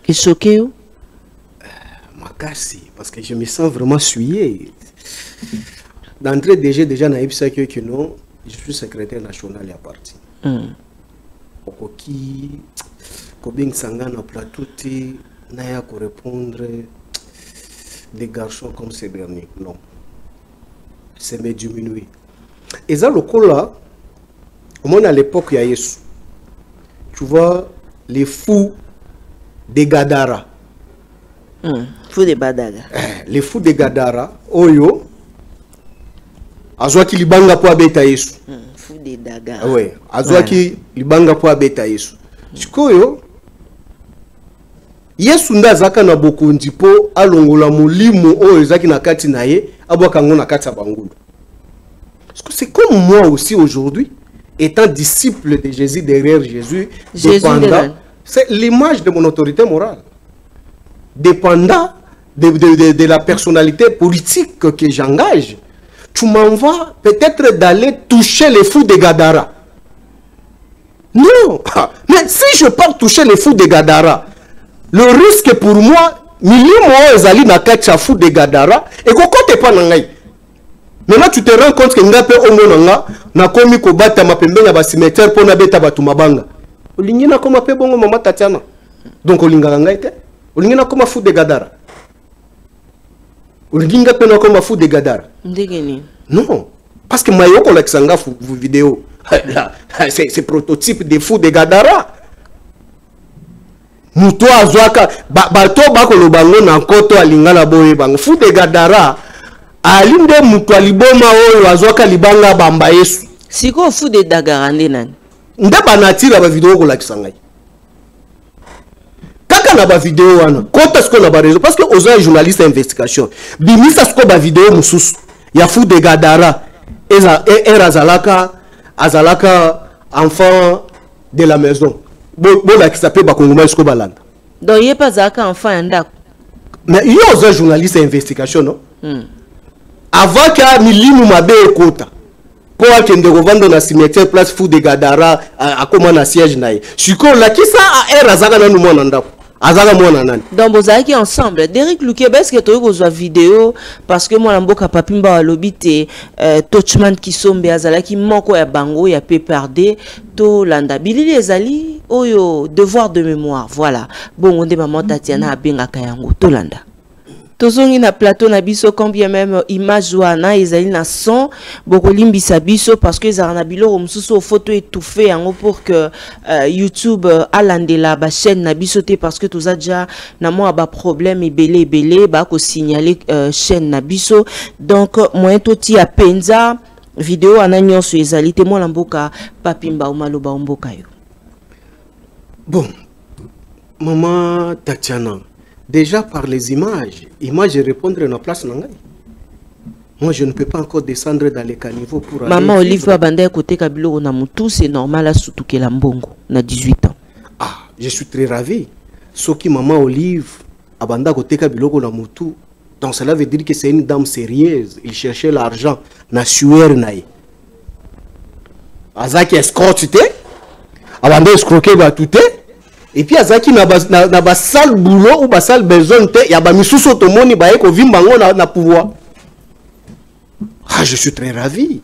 Et choqué yo? Makasi parce que je me sens vraiment souillé. D'entrée déjà na ipsa que non, je suis secrétaire national à parti. Okoki Kobing Sangana plateau naya ko répondre des garçons comme ces derniers. Non. C'est me diminuer. Et ça le là, au moins à l'époque il y a Yesu. Tu vois les fous des Gadara. Fous des Badara. Les fous des Gadara, Oyo. Azwaki libanga po abeta Yesu. Fou de daga. Ouais, azwaki libanga po abeta Yesu. Sikoyo Yesu nda zaka na bokonzi po alongola molimo oyo ezaki na kati na ye abwaka ngo na kati ya bangulu. C'est comme moi aussi aujourd'hui étant disciple de Jésus derrière Jésus, dépendant, c'est l'image de mon autorité morale. Dépendant de la personnalité politique que j'engage. Tu m'envoies peut-être d'aller toucher les fous de Gadara. Non. Mais si je pars toucher les fous de Gadara, le risque pour moi, milimo ezali na kacha fous de Gadara, et kokote pa nangai. Maintenant tu te rends compte que ngape omonanga na komi ko bata mapembe na ba cimetière pona beta batu mabanga. Olingina koma pe bongo mama Tatiana. Donc olinganga ngai te. Olingina koma fous de Gadara. Olingina pe na koma fous de Gadara. Non, parce que Mayoko Laksanga vos vidéos, c'est prototype des fous de Gadara. Muto azwaka bato bakolo bango na koto alingana boye bango fou de Gadara alinde muto aliboma oyo azwaka libanga bamba Yesu. Siko fou de Dagara nani? Ndaba natira ba vidéo ko Laksanga. Kaka na ba vidéo wana, kota sko na ba réseau parce que oza journaliste d'investigation. Bimisa sko ba vidéo mususu. Ya fou de Gadara azalaka enfant de la maison. Bon qui s'appelle Bakongoma Esko Balanda. Donc il n'y a pas zaka enfant yanda. Mais il y a un journaliste d'investigation non. Avant qu'il milimu mabe ekota. Pour akende revendre na cimetière place fou de Gadara à comment na siège naï. Siko la qui ça a azaka na numo nanda. Donc vous avez ensemble Derrick Lukebe est-ce que tu as une vidéo parce que moi mboka Papi Mbau lobite Touchman Kisombe azalaki moko ya bango ya PPRD to landa bilili ezali oyo devoir de mémoire voilà bon on dit maman Tatiana abenga kayango to landa tozongi na plateau na biso combien même image wana ezali na son bokolimbisa biso parce que ezala na biloko mosusu photo étouffée yango pour que YouTube alandela ba chaîne na biso te parce que toza déjà na moi ba problème ebele ba ko signaler chaîne na biso donc moyen toti ya penza vidéo ana nyonso ezali te mona mboka Papi Mbau maloba mboka yo. Bon maman Tatiana, déjà par les images répondre à la place nangai. Moi je ne peux pas encore descendre dans les caniveaux pour aller. Maman Olive Babanda côté Kabilo na mutu c'est normal à surtout la mbongo na 18 ans. Ah, je suis très ravi. Soki maman Olive abanda côté Kabilo na mutu. Donc cela veut dire que c'est une dame sérieuse, il cherchait l'argent na suer naï. Azaki escorte. abanda escroquer batute et puis azaki na ba sale boulot ou ba sale besoin te ya ba misusu tomoni ba eko vimbango na pouvoir. Ah, je suis très ravi.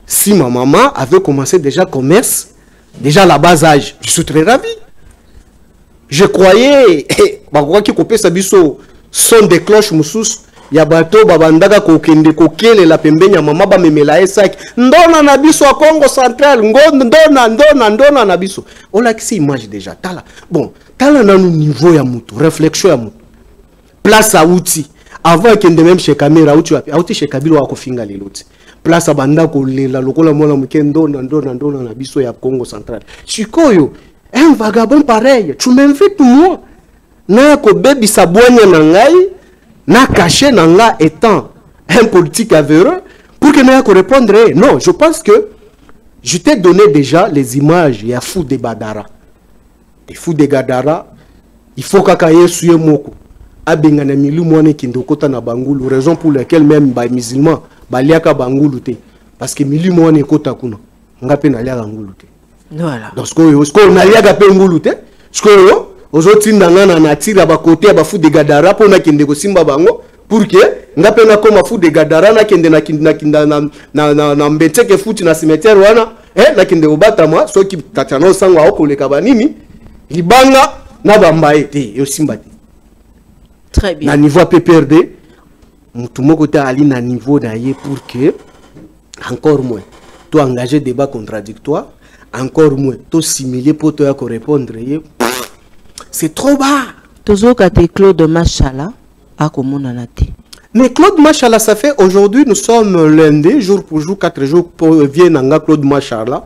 Si ma maman avait commencé déjà commerce, déjà à la bas âge, je suis très ravi. Je croyais, qui copie sa biso son des cloches moussous, ya bato babandaka kokende kokele la pembenya mama ba memela esak ndona na biso a Congo central ndona na biso. On a qui image déjà tala. Bon, tala na niveau ya mutu, réflexion ya mutu. Place à outil. Avant qu'il ne même chez caméra outil chez Kabilo a kofinga leloti. Place à banda ko lela lokola mona mukendo ndona na biso ya Congo central. Chikoyo, un vagabond pareil, tu m'invites moi. Na ko bebi sabouanya na ngai, na caché na nga étant un politique avéreux pour que na ko répondre. Non, je pense que je t'ai donné déjà les images ya fou de Badara. Des fous de Gadara, il faut kakaye suye moko. Abengana milu mwane kindokota na bangulu, raison pour laquelle même ba musulman baliaka bangulu te parce que milu mwane kota kuna ngape na liaka ngulu te. Voilà. Donc ce qu'on a liaka pe ngulu te, ce que ozoti ndanga na tira ba côté ba fou de Gadara pour na kende ko simba bango pour que ngape na koma fou de Gadara na kende na mbete ke futi na cimetière wana na kende obata moi so ki tatano sangwa okoleka banini libanga na bambaye te yo simba te. Très bien. Na niveau PPRD, tout le monde ali na niveau d'ailleurs pour que encore moins tu engager débat contradictoire, encore moins tu simuler pour toi répondre. C'est trop bas. Tozo kate Claude Machala a komona nate. Mais Claude Machala, ça fait aujourd'hui, nous sommes lundi, jour pour jour, 4 jours pour venir Claude Machala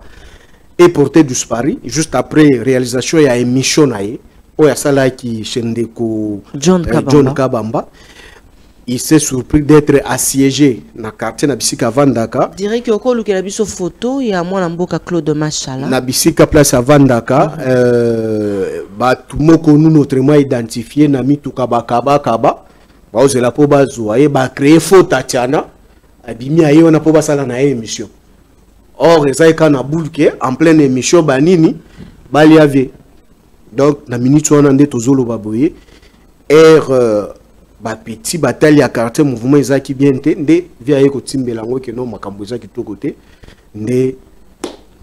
et porter du Spari. Juste après réalisation, il y a une émission naïe. Oya sala qui Shendeko John Kabamba. Il s'est surpris d'être assiégé dans le quartier Nabisika Vandaka. Dirait que au la biso photo il y a moi l'amboka Claude Machala. Nabisika place à Vandaka. Tout le monde nous notamment identifié Nami Tukaba Kaba. Ba ozela po bazuaye ba créer faux Tatiana. Abimi aye on a po basala na émission. Or ça kana boulke en pleine émission banini baliave. Donc, la minute où on a des tozolo baboye, petit bataille à quartier mouvement Isaki bien te, nde via eko timbelango que non makamboza qui tout côté, nde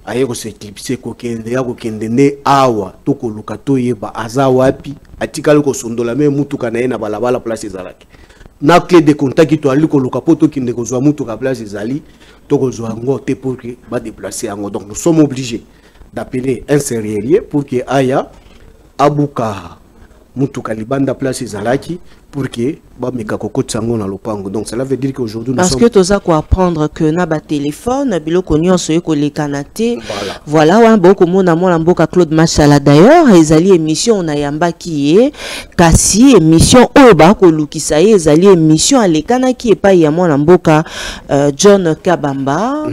ayeko se clipser ko kende ya ko kende nde awa toko lukato yeba azawapi atikalo ko sondola me mutuka na na balabala place ezalaki. Na clé de contact qui to ali ko lukapoto kende ko zwa mutuka place ezali toko zwa ngo te pour que ba déplacer ngo. Donc nous sommes obligés d'appeler un serrurier pour que aya Abuka Mutuka Libanda place Zalaki pour que Bameka Koko Tsango na lopango. Donc cela veut dire qu'aujourd'hui nous parce sommes... que tu as quoi apprendre que na ba téléphone biloko nyonso yeko le kanate. Voilà wa boko mona mona mboka Claude Machala d'ailleurs ezali émission na yamba qui est kasi émission oba ko lukisa ezali émission alekana qui est pas ya mona mboka John Kabamba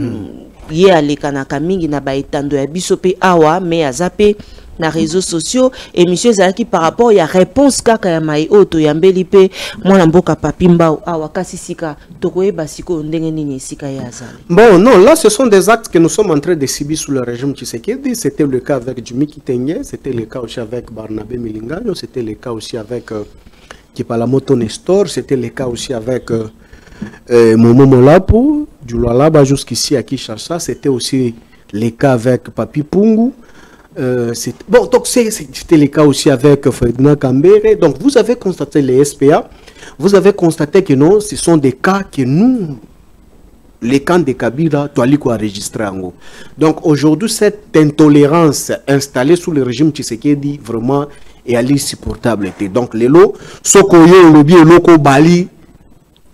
ye alekana kamingi na ba etando ya biso pe awa mais azape na réseaux sociaux émission zalaki par rapport ya réponse kaka ya mai auto ya mbeli pe mwana mboka papimba awa kasi sika tokoyeba siko ndenge nini sika ya azali. Bon non, là ce sont des actes que nous sommes en train de subir sous le régime Tshisekedi. C'était le cas avec Jimmy Kitenge, c'était le cas aussi avec Barnabé Milingano, c'était le cas aussi avec Kipalamoto Nestor, c'était le cas aussi avec Momo Molapo du Lualaba jusqu'ici à Kinshasa, c'était aussi le cas avec Papi Pungu. Bon, donc c'était le cas aussi avec Ferdinand Kambere. Donc vous avez constaté les SPA, vous avez constaté que non, ce sont des cas que nous, les camps de Kabila, doivent enregistrer en haut. Donc aujourd'hui, cette intolérance installée sous le régime Tshisekedi vraiment est à l'insupportable. Donc les lots, Sokoyo, Lobi, Loko, Bali,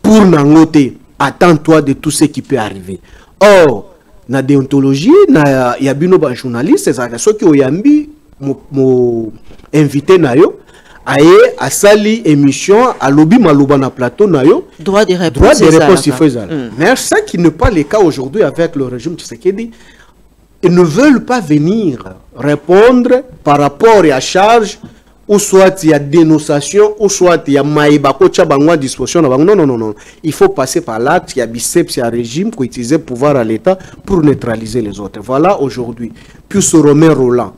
pour Nangote, attends-toi de tout ce qui peut arriver. Or, na déontologie na yabino ba journaliste ça ceux qui oyambi mo invité na yo aye asali émission à lobby maloba na plateau na yo droit de réponse il faut ça. Mais ça qui n'est pas le cas aujourd'hui avec le régime Tshisekedi, ils ne veulent pas venir répondre par rapport à charge ou soit il y a dénonciation, ou soit il y a maïba, à disposition. Non. Il faut passer par l'acte, il y a biceps, il y a régime, qui utilise le pouvoir à l'État pour neutraliser les autres. Voilà aujourd'hui. Puis ce Romain Roland,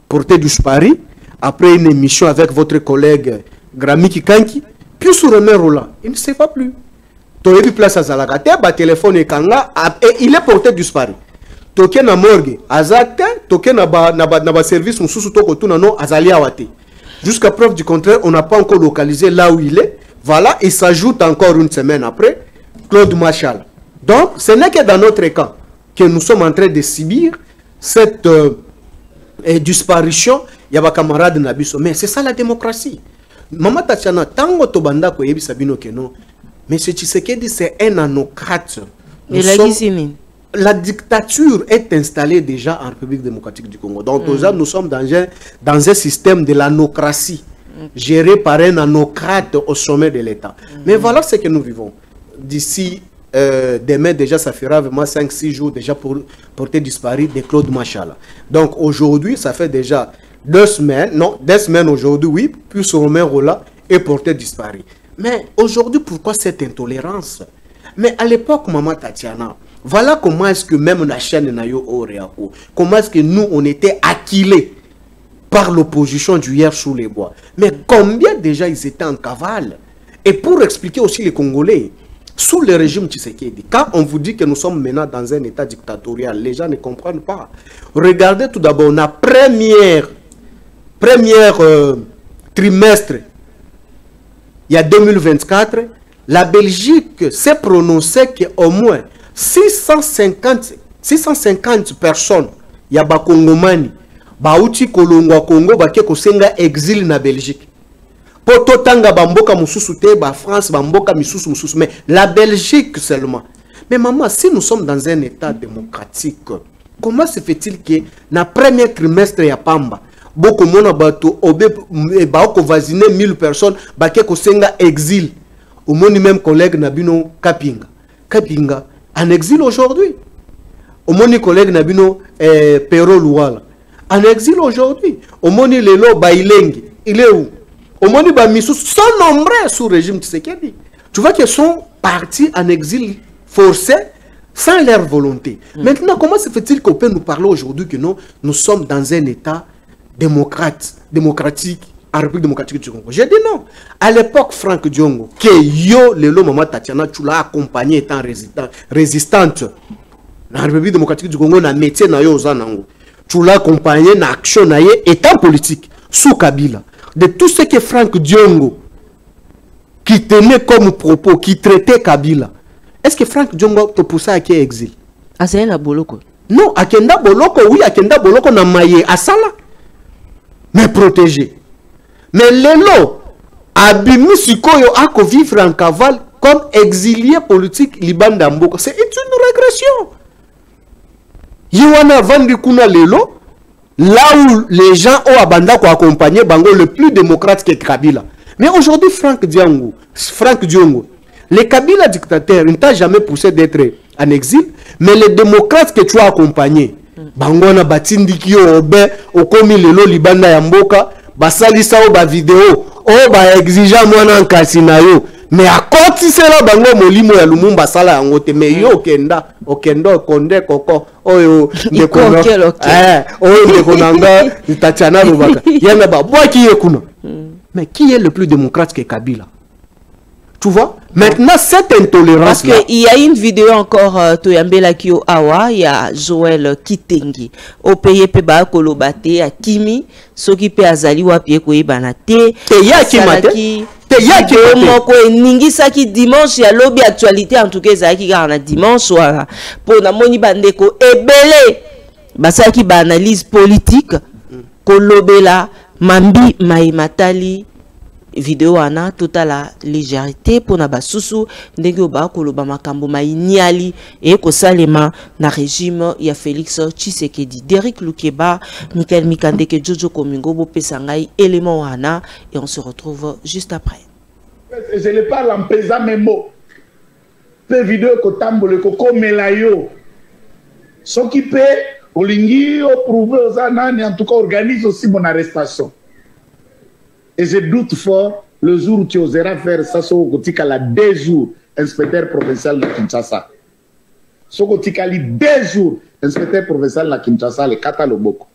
porté du Paris, après une émission avec votre collègue Grami Kikanki, puis ce Romain Roland, il ne sait pas plus. Tu as vu place à Zalagate, téléphone et il est porté du Paris. Toke na morgue azate toke na ba service mususu toko tuna no azali awate. Jusqu'à preuve du contraire, on n'a pas encore localisé là où il est. Voilà, il s'ajoute encore une semaine après Claude Machal. Donc ce n'est que dans notre cas que nous sommes en train de subir cette disparition. Il y a des camarades Nabiso, mais c'est ça la démocratie. Maman Tatiana tango tobanda ko yebi sabino keno. Mais ce Tshisekedi c'est un anocrate. La dictature est installée déjà en République démocratique du Congo. Donc, nous sommes dans un système de l'anocratie, géré par un anocrate au sommet de l'État. Mais voilà ce que nous vivons. D'ici demain, déjà, ça fera vraiment 5-6 jours déjà pour porter disparu de Claude Machala. Donc, aujourd'hui, ça fait déjà 2 semaines aujourd'hui, oui, puis ce Romain Roland est porté disparu. Mais aujourd'hui, pourquoi cette intolérance? Mais à l'époque, Maman Tatiana, voilà comment est-ce que même la chaîne Nayo Oreako, comment est-ce que nous, on était acquilés par l'opposition du hier sous les bois. Mais combien déjà ils étaient en cavale? Et pour expliquer aussi les Congolais, sous le régime Tshisekedi, quand on vous dit que nous sommes maintenant dans un état dictatorial, les gens ne comprennent pas. Regardez tout d'abord, on a première trimestre, il y a 2024, la Belgique s'est prononcée qu'au moins 650 personnes, il y a Bakongomani, Bauti Kolongwa Congo, Baké Kosenga exil na Belgique. Poto Tanga Bamboka Moussousouté, France Bamboka Missous, mais la Belgique seulement. Mais maman, si nous sommes dans un état démocratique, comment se fait-il que dans le premier trimestre, il y a Pamba, beaucoup de bateau, Baoko voisiner 1000 personnes, Baké Kosenga exil. Au moins, même collègue Nabino Kapinga. Kapinga. En exil aujourd'hui. Au moins, collègue Nabino Pero Louala. En exil aujourd'hui. Au moins, Lelo Bailengi. Il est où? Au moins, Bamissou sont nombreux sous le régime Tshisekedi. Tu vois qu'ils sont partis en exil forcé sans leur volonté. Maintenant, comment se fait-il qu'on peut nous parler aujourd'hui que nous sommes dans un état démocratique en République démocratique du Congo? J'ai dit non. À l'époque, Franck Diongo, que yo, Lelo Maman Tatiana, tu l'as accompagné étant résistante. Dans la République démocratique du Congo, na métier na yo zanango. Tu l'as accompagné na action na ye étant politique sous Kabila. De tout ce que Franck Diongo qui tenait comme propos, qui traitait Kabila, est-ce que Franck Diongo te poussait à qui exil? Ah, c'est un boloko. Non, à Kenda Boloko, oui, à Kenda Boloko na maye à Sala. Mais protégé. Mais Lelo, Abimi Sikoyo a vivre en cavale comme exilé politique Liban d'Amboko. C'est une régression. Yowana Vandi Kuna Lelo, là où les gens ont abandonné pour accompagner Bango le plus démocrate que Kabila. Mais aujourd'hui, Franck Diongo, les Kabila dictateurs ne jamais poussé d'être en exil, mais les démocrates que tu as accompagnés, Bango na Batindikio, Obe, Okomi Lelo Libanda Yamboka, basalisa o ba vidéo o ba exigeant mwana nkasina yo mais à côté c'est là bango molimo ya Lumumba sala yango te mais yo okendo konde koko oyo ndekona oyo ndekonanga Tatiana Lubaka yana ba boy qui est kuna. Mais qui est le plus démocrate que Kabila? Tu vois? Maintenant, cette intolérance. Parce qu'il y a une vidéo encore, Toyambela Kyo Awa, il y a Joël Kitengi. Au pays Peba Kolobate, à Kimi, Soki Pe Azali Wapie Koye Banate. Te ya Kimate. Te ya Kimate. Ningi Saki dimanche, il y a lobby actualité, en tout cas, Zaki Garana dimanche soir. Pour Namoni Bandeko, Ebele. Basaki ba analyse politique. Kolobela, Mambi Maimatali. Vidéo ana toute la légèreté pour na basusu ndenge ba koloba makambo mainiali et ko salema na régime ya Félix Tshisekedi. Derrick Lukeba, Michael Mikandeke, Jojo Komingo bo pesangai élément wana et on se retrouve juste après. Je ne parle en pesant mes mots. Pe vidéo ko tambole ko komela yo. Soki pe olingi o prouver aux anani en tout cas organise aussi mon arrestation. Et je doute fort le jour où tu oseras faire ça, Sokotika la 2 jours, inspecteur provincial de Kinshasa. Sokotika li 2 jours, inspecteur provincial de Kinshasa, le Kata Loboko.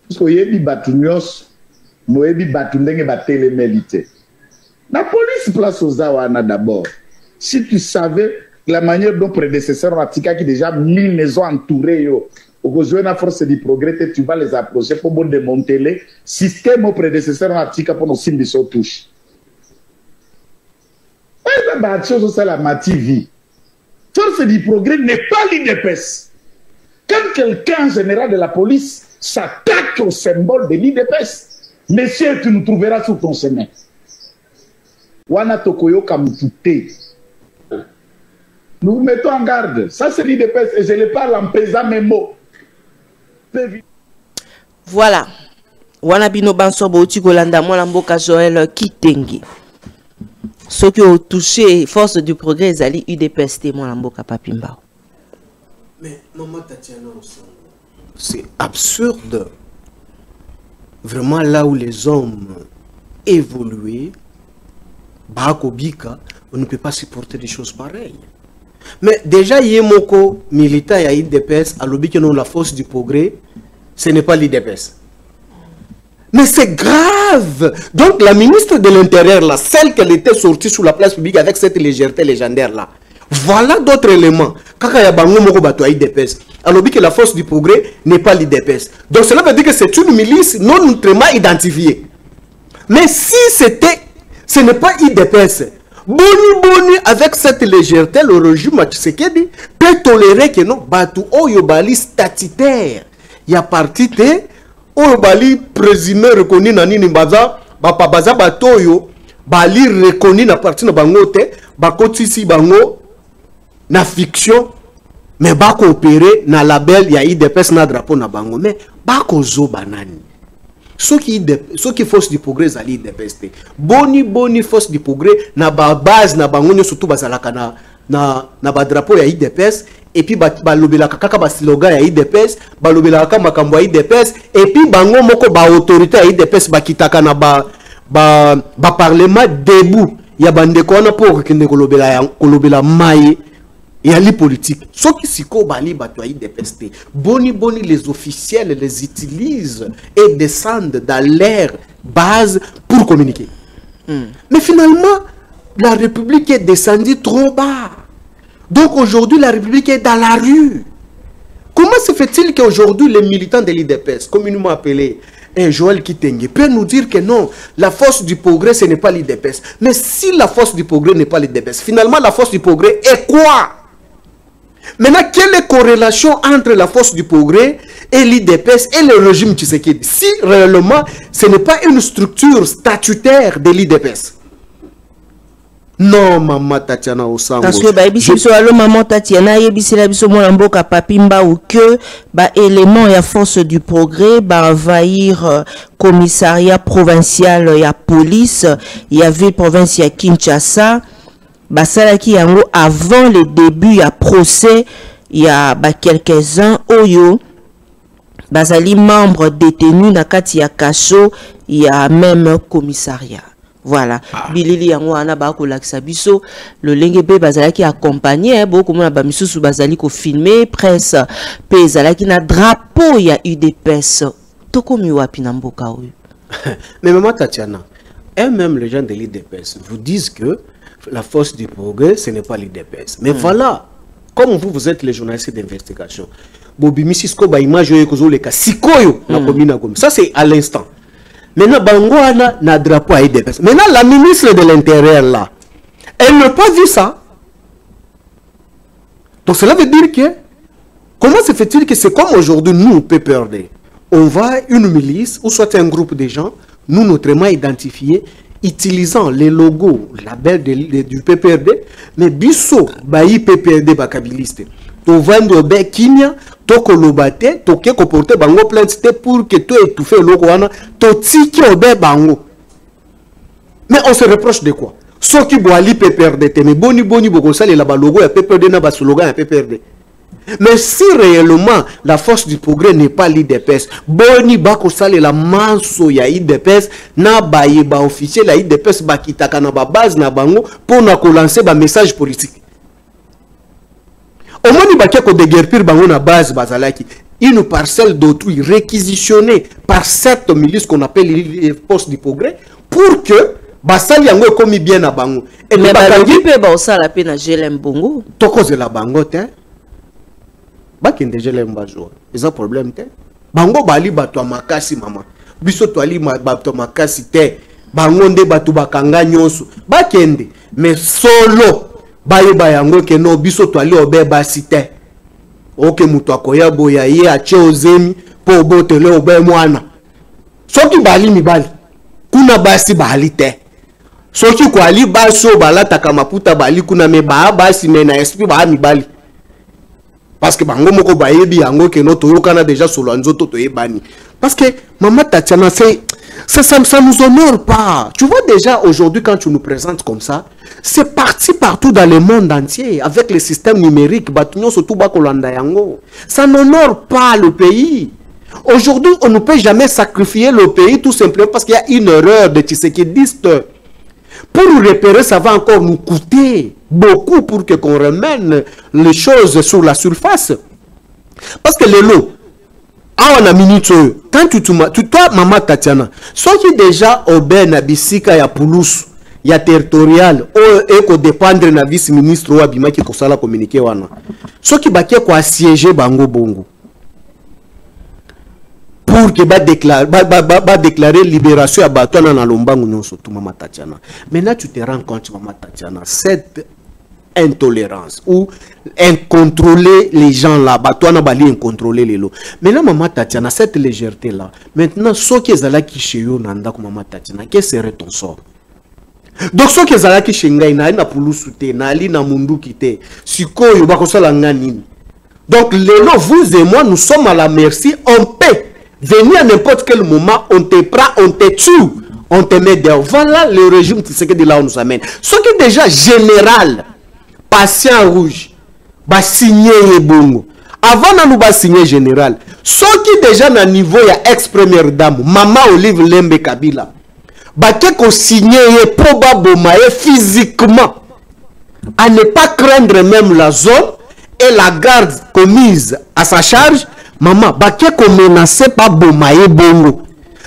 Parce que yebi batunyos, moyebi batundenge batelemelite. La police place aux Awana d'abord. Si tu savais la manière dont prédécesseur Ratika qui déjà 1000 maisons entourées, au besoin de la force du progrès, tu vas les approcher pour démonter le système au prédécesseur Ratika pour nos signes de son touche. C'est la mativi. Force du progrès n'est pas l'IDPS. Quand quelqu'un en général de la police s'attaque au symbole de l'IDPS, monsieur, tu nous trouveras sur ton chemin. Wana Tokoyo Kamutute. Nous vous mettons en garde. Ça, c'est l'IDPS et je le parle en pesant mes mots. Voilà. Wana bino bansobo Tikolanda Mwalamboka Joël Kitengi. Ceux qui ont touché force du progrès, ils allaient UDPS Mwalamboka Papimba. Mais maman Tatiana, c'est absurde. Vraiment là où les hommes évoluent, Bakobika, on ne peut pas supporter des choses pareilles. Mais déjà, Yemoko, militant à l'IDPS, à l'objet que nous la force du progrès, ce n'est pas l'IDPS. Mais c'est grave. Donc la ministre de l'Intérieur, là, celle qu'elle était sortie sur la place publique avec cette légèreté légendaire là, voilà d'autres éléments. À l'objet que la force du progrès n'est pas l'IDPS. Donc cela veut dire que c'est une milice non ultrement identifiée. Mais si c'était, ce n'est pas IDPS. Boni avec cette légèreté, le régime Tshisekedi peut tolérer que non, Batu Oyobali statutaire. Il y a parti de Oyobali présumé reconnu na nini baza, Bapa baza batoyo, Bali reconnu na parti na bangote, Bakotisi bango na fiction, mais ba coopérer na label ya IDPS na drapeau na bango, mais bako zo banani. Ceux qui force du progrès à l'IDPS, boni force du progrès na ba base na bango surtout bazalaka na ba drapeau ya IDPS et puis ba lobela kaka ba slogan ya IDPS, ba lobela kaka makambo ya IDPS et puis bango moko ba autorité ya IDPS ba kitaka na ba parlement debout ya bande ko na pour que ne kolobela maye et à politique. Ceux qui s'y bali batoyi des PST, boni les officiels les utilisent et descendent dans leur base pour communiquer. Mais finalement, la République est descendue trop bas. Donc aujourd'hui, la République est dans la rue. Comment se fait-il qu'aujourd'hui, les militants de l'IDPS, communément appelés Joël Kitengi, peut nous dire que non, la force du progrès, ce n'est pas l'IDPS. Mais si la force du progrès n'est pas l'IDPS, finalement, la force du progrès est quoi? Maintenant, quelle est la corrélation entre la force du progrès et l'IDPS et le régime Tshisekedi? Si réellement, ce n'est pas une structure statutaire de l'IDPS. Non, maman Tatiana Osango. Parce que maman Tatiana yebisela biso Mwalamboka Papimba ou que élément et force du progrès envahir commissariat provincial ya police ya ville province ya Kinshasa. Basalaki yango avant le début ya procès il y a quelques-uns oyo bazali membre détenu na kati ya kaso il y a même commissariat. Voilà, bilili yango ana ba ko lakisa biso le lenge pe bazalaki accompagné beaucoup mona ba misusu bazali ko filmer presse pe zalaki na drapeau ya UDPS tokomi wapi na mboka oyo. Mais maman Tatiana, et même les gens de l'IDPS vous disent que la force du progrès, ce n'est pas l'IDPS. Mais voilà, comme vous êtes les journalistes d'investigation, ça c'est à l'instant. Maintenant, Bangouana n'a drapeau à l'IDPS. Maintenant, la ministre de l'Intérieur là, elle n'a pas vu ça. Donc cela veut dire que, comment se fait-il que c'est comme aujourd'hui, nous, PPRD, on va une milice, ou soit un groupe de gens, nous, notamment identifiés, utilisant les logos, label du PPRD, mais biso, bayi PPRD bakabiliste. To vendre be kinya, to kolobate, to ke koporte bango plainte pour que to étouffe le logo wana, to tiki obe bango. Mais on se reproche de quoi? Ce qui boali PPRD, mais boni boko sale la ba logo ya PPRD na ba slogan ya PPRD. Mais si réellement la force du progrès n'est pas l'IDPS, boni bako sale la manso ya IDPS na baye ba officiel la IDPS bakitaka na ba base na bango pour na ko lancer ba message politique. Au moins ni bakia ko déguerpir bango na base bazalaki une parcelle d'autrui réquisitionnée par cette milice qu'on appelle les forces du progrès pour que basali yango komi bien na bango. Et mais bakangi pe ba osala pe na GLM Bongo. Tokoze la bango te. Bakende GLM bajo. Eza problème te. Bango bali bato makasi mama. Biso to ali bato makasi te. Bango nde bato bakanga nyonso. Bakende mais solo baye bayango ke no biso to ali obeba site. Oke mutu akoya boya ye ache ozemi po botele obe mwana. Soki bali mibali. Kuna basi bali te. Soki ko ali baso balataka maputa bali kuna me ba basi mena esprit ba mibali. Parce que bango moko bayebi yango ke no toyokana déjà solo nzoto toyebani. Parce que maman Tatiana ça nous honore pas. Tu vois déjà aujourd'hui quand tu nous présentes comme ça, c'est parti partout dans le monde entier avec les systèmes numériques, batunyo surtout bakolanda yango. Ça n'honore pas le pays. Aujourd'hui, on ne peut jamais sacrifier le pays tout simplement parce qu'il y a une erreur de Tshisekidiste. Pour nous repérer, ça va encore nous coûter beaucoup pour que qu'on remène les choses sur la surface. Parce que les lots, on a minute, quand toi, maman Tatiana, ceux qui déjà obéissent na bisika ya Poulouse, ya territorial, et qu'on dépendre na vice-ministre ou abima qui kosala communiquer wana. Ceux qui baké ko assiéger bango bongo. Pour que déclarer libération à Batouana dans l'ombangu nyonso tout maman Tatiana. Maintenant tu te rends compte maman Tatiana cette intolérance ou incontrôler les gens là Batouana bali incontrôler les lots. Maintenant maman Tatiana cette légèreté là. Maintenant ceux qui sont là qui chez eux nanda ko maman Tatiana quel serait ton sort? Donc ceux qui sont là qui chez ngai na Poulouse te na ali na mundu kite sikoyo bakosala ngani. Donc les lots vous et moi nous sommes à la merci on paie. Venir à n'importe quel moment, on te prend, on te tue, on te met dehors. Voilà le régime qui de là où nous amène. Ce qui est déjà général, patient rouge, va signer les bongo. Avant de nous signer général, ce qui est déjà à niveau, il y a ex-première dame, Maman Olive Lembe Kabila, va qu'on signe probablement physiquement, à ne pas craindre même la zone et la garde commise à sa charge. Maman, baké ko menacé pas bomaye bongo.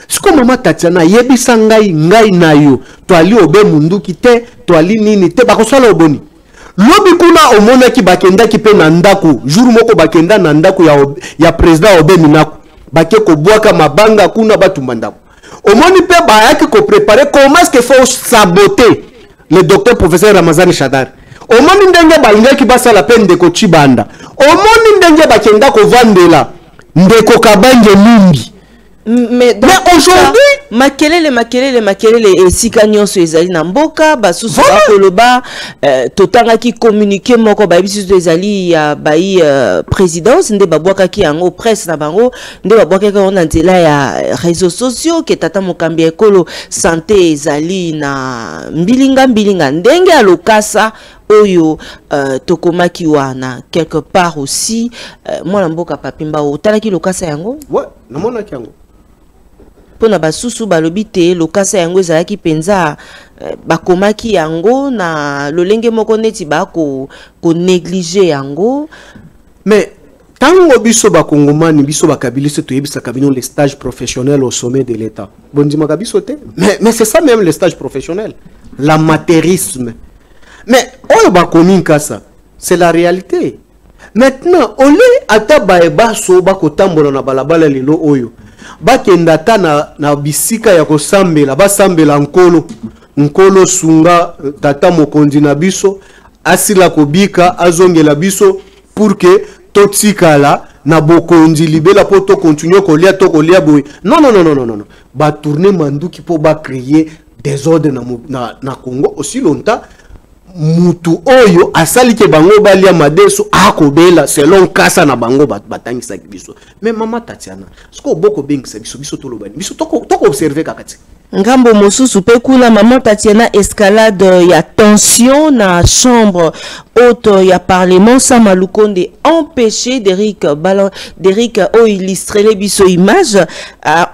Siko maman Tatiana yebisa ngai na yo, to ali obe mundu kite, to ali nini te bakosala oboni. Lobi kuna omona ki bakenda ki pe na ndako, jour moko bakenda na ndako ya président obe minako. Baké ko boaka mabanga kuna batumba ndako. Omoni pe bayaki ko préparer comment est-ce qu'il faut saboter le docteur professeur Ramazani Shadari. Omoni ndenge balinga ki basa la peine de ko chibanda. Omoni ndenge bakenda ko vandela. Ndeko kabange mingi. Mais aujourd'hui makelele et sikanyoso ezali na mboka basusu bakoloba totanga ki communiquer moko ba bisu ezali ya bai présidence nde babwaka ki yango presse na bango nde babwaka ka na nzela ya réseaux sociaux ke tata mokambi ekolo santé ezali na mbilinga ndenge alokasa oyo tokomaki wana quelque part aussi mwana mboka papimba otalaki lokasa yango ouais namona ki yango pona basusu balobi te lokasa yango ezalaki penza bakomaki yango na lolenge moko neti bako ko négliger yango. Mais tango biso bakongomani biso bakabiliste toyebisa kabino les stages professionnels au sommet de l'État bondima kabiso te mais c'est ça même les stages professionnels l'amateurisme. Mais oyo bakomi kasa c'est la réalité. Maintenant ole ata baeba so bakotambola na balabala lelo oyo bakenda ta na bisika ya kosambela basambela nkolo sunga tata mokonzi na biso asila kobika azongela biso pour que totikala na bokonzi libela po to continuer kolia boy. Non. Ba tourner manduki po ba créer désordre na Congo aussi longtemps mutu oyo asali ke bango balia madeso akobela selon kasa na bango batangisa biso. Mais maman Tatiana, ce ko boko bingisa biso tolobani biso toko observer kakati Ngambo mosusu pe kula maman Tatiana escalade ya tension na chambre haute ya parlement Sama Lukonde empêché d'Eric a illustré les biso images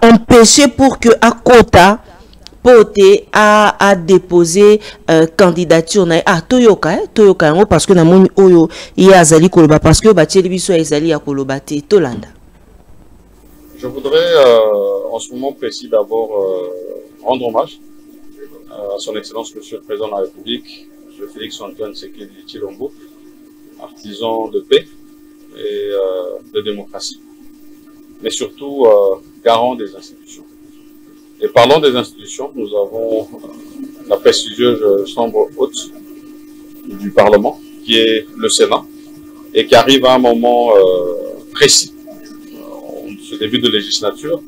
empêché pour que Akota pote a déposé candidature na toyoka yango parce que na moni oyo ya azali koloba parce que batieli biso ezali ya koloba te tolanda. Je voudrais en ce moment précis d'abord rendre hommage à son Excellence Monsieur le Président de la République, M. Félix-Antoine Tshisekedi Tshilombo, artisan de paix et de démocratie, mais surtout garant des institutions. Et parlant des institutions, nous avons la prestigieuse chambre haute du Parlement, qui est le Sénat, et qui arrive à un moment précis, ce début de législature,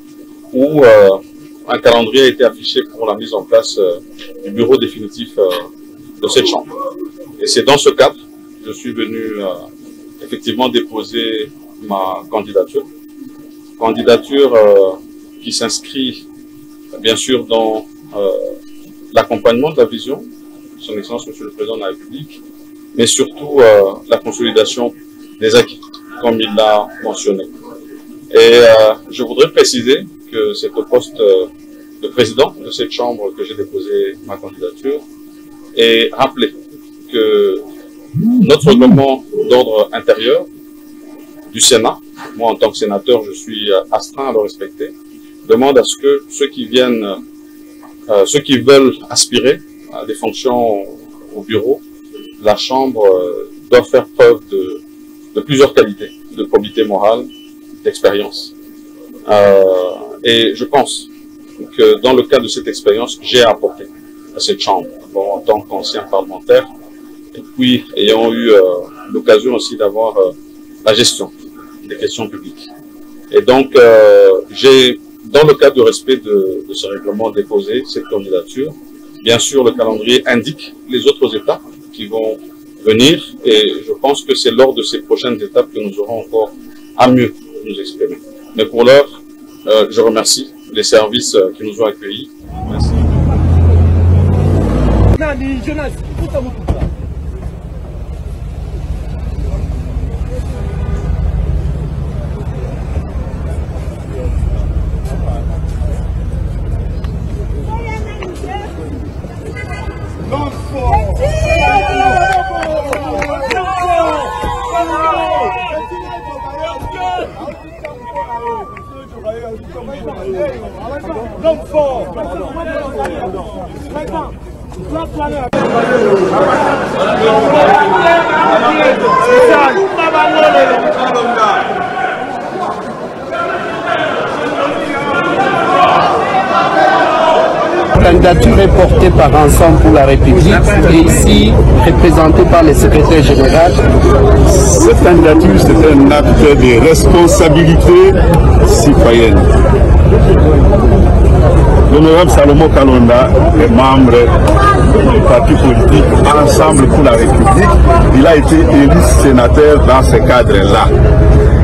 où un calendrier a été affiché pour la mise en place du bureau définitif de cette chambre. Et c'est dans ce cadre que je suis venu effectivement déposer ma candidature. Candidature qui s'inscrit bien sûr dans l'accompagnement de la vision de son Excellence Monsieur le Président de la République, mais surtout la consolidation des acquis, comme il l'a mentionné. Et je voudrais préciser que c'est au poste de président de cette chambre que j'ai déposé ma candidature et rappeler que notre règlement d'ordre intérieur du Sénat, moi en tant que sénateur je suis astreint à le respecter, demande à ce que ceux qui veulent aspirer à des fonctions au bureau, la chambre doit faire preuve de plusieurs qualités, de probité morale, d'expérience. Et je pense que dans le cadre de cette expérience, j'ai apporté à cette chambre, bon, en tant qu'ancien parlementaire, et puis ayant eu l'occasion aussi d'avoir la gestion des questions publiques. Et donc, j'ai, dans le cadre du respect de ce règlement, déposé cette candidature. Bien sûr, le calendrier indique les autres étapes qui vont venir, et je pense que c'est lors de ces prochaines étapes que nous aurons encore à mieux nous exprimer. Mais pour l'heure, je remercie les services qui nous ont accueillis. Merci. La candidature est portée par Ensemble pour la République et ici représentée par le secrétaire général. Cette candidature, c'est un acte de responsabilité citoyenne. L'honorable Salomon Kalonda est membre du parti politique Ensemble pour la République. Il a été élu sénateur dans ce cadre-là.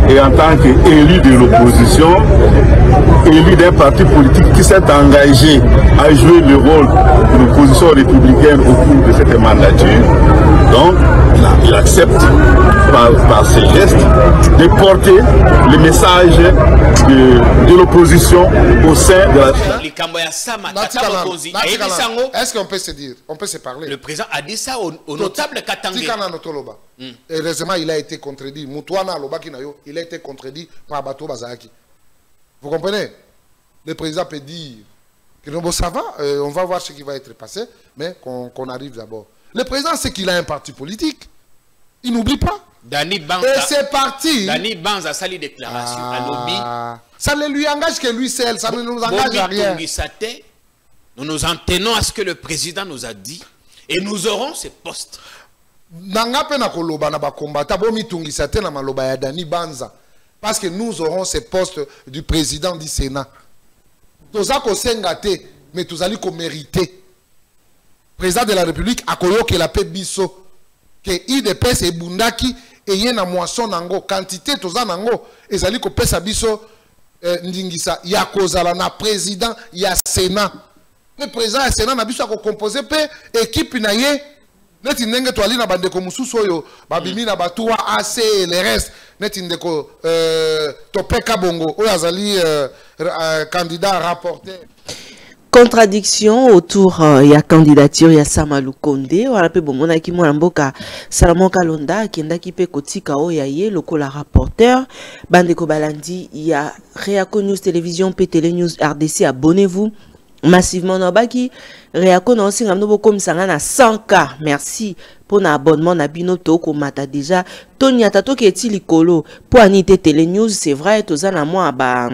Et en tant qu'élu de l'opposition, élu d'un parti politique qui s'est engagé à jouer le rôle de l'opposition républicaine au cours de cette mandature, donc il accepte par ses gestes de porter le message de l'opposition au sein de la... Est-ce qu'on peut se dire, on peut se parler? Le président a dit ça au notable Katangé. Heureusement, il a été contredit. Moutouana Lobakinayo, il a été contredit par Bato Bazaki. Vous comprenez? Le président peut dire que bon, ça va, on va voir ce qui va être passé, mais qu'on arrive d'abord. Le président sait qu'il a un parti politique. Il n'oublie pas. Dani Banza, et c'est parti. Dani Banza a sali déclaration à lobby. Ça ne lui engage que lui seul, ça ne nous engage à rien. Nous nous en tenons à ce que le président nous a dit et nous aurons ces postes. Parce que nous aurons ces postes du président du Sénat. Mais tous allons mériter. Président de la République a koyo que la paix biso que IDPS et Bundaki et yena moisson nango quantité toza nango ezali ko pesa biso ndingisa ya kozala na président ya Sénat Le président du Sénat n'a pas composé équipe naie. Net indenge to ali na bandeko mususu oyo babimi na batuwa AC et les restes net indeko topeka bongo oyo azali candidat rapporteur. Contradiction autour ya candidature ya Samalou Konde wala pe bomona ki mwana mboka Salomon Kalonda kenda ki pe kotika o ya ye lokola rapporteur bandeko balandi ya Réaco News Télévision pe Télé News RDC, abonnez-vous massivement na baki Réaco na osinga mnobo comme sanga na 100K. Merci pour na abonnement na bino to ko mata déjà Tonya tato ki eti likolo pour anité Télé News. C'est vrai tozana moi ba